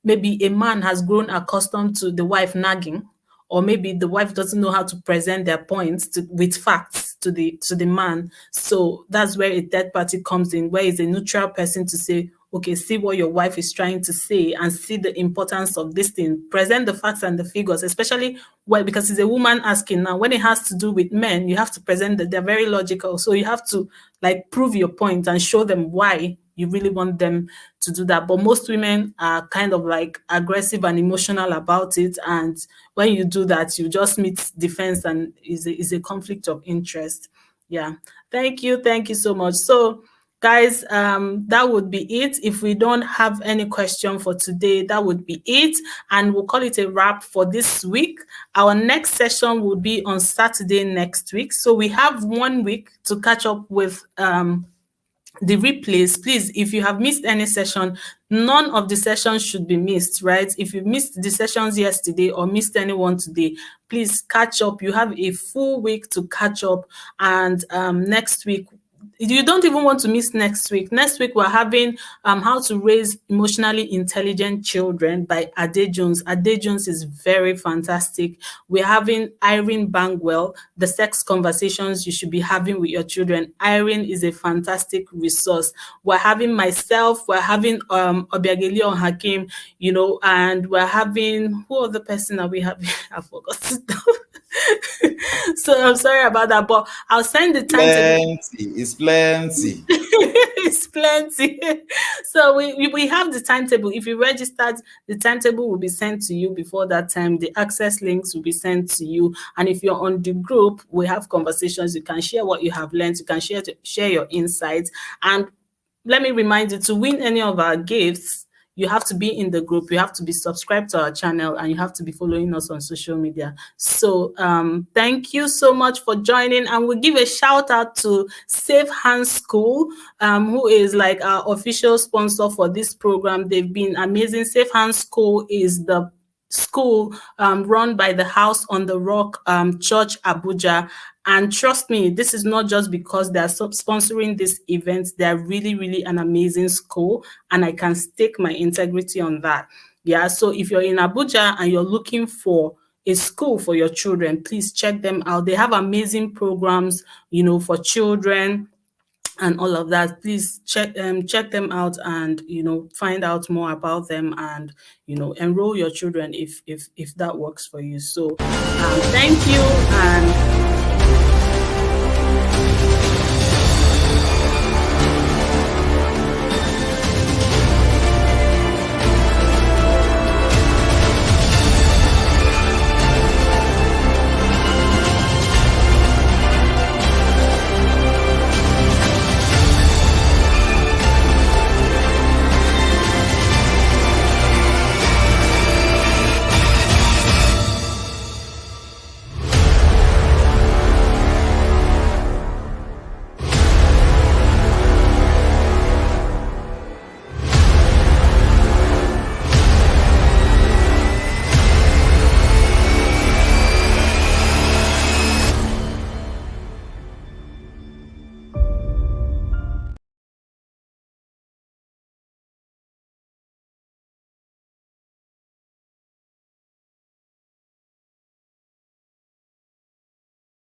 Speaker 1: maybe a man has grown accustomed to the wife nagging, or maybe the wife doesn't know how to present their points with facts to the man. So that's where a third party comes in, where it's a neutral person to say, okay, see what your wife is trying to say and see the importance of this thing. Present the facts and the figures, especially because it's a woman asking. Now, when it has to do with men, you have to present that they're very logical. So you have to like prove your point and show them why you really want them to do that. But most women are kind of like aggressive and emotional about it. And when you do that, you just meet defense, and is a conflict of interest. Yeah. Thank you. Thank you so much. So guys, that would be it. If we don't have any question for today, that would be it, and we'll call it a wrap for this week. Our next session will be on Saturday next week, so we have 1 week to catch up with the replays. Please, if you have missed any session, none of the sessions should be missed, right? If you missed the sessions yesterday or missed anyone today, please catch up. You have a full week to catch up, and next week, you don't even want to miss next week. Next week, we're having How to Raise Emotionally Intelligent Children by Ade Jones. Ade Jones is very fantastic. We're having Irene Bangwell, The Sex Conversations You Should Be Having with Your Children. Irene is a fantastic resource. We're having myself, we're having Obiageli Hakim, and we're having, who other person are we having? I forgot. So I'm sorry about that, but I'll send the timetable.
Speaker 2: Plenty. It's plenty.
Speaker 1: It's plenty. So we have the timetable. If you registered, the timetable will be sent to you before that time. The access links will be sent to you. And if you're on the group, we have conversations. You can share what you have learned. You can share your insights. And let me remind you, to win any of our gifts, you have to be in the group, you have to be subscribed to our channel, and you have to be following us on social media. So thank you so much for joining, and we'll give a shout out to Safe Hands School, who is like our official sponsor for this program. They've been amazing. Safe Hands School is the school run by the House on the Rock Church, Abuja. And trust me, this is not just because they're sponsoring this event. They're really, really an amazing school, and I can stake my integrity on that. Yeah, so if you're in Abuja and you're looking for a school for your children, please check them out. They have amazing programs, for children and all of that. Please check them out, and find out more about them, and enroll your children if that works for you. So thank you,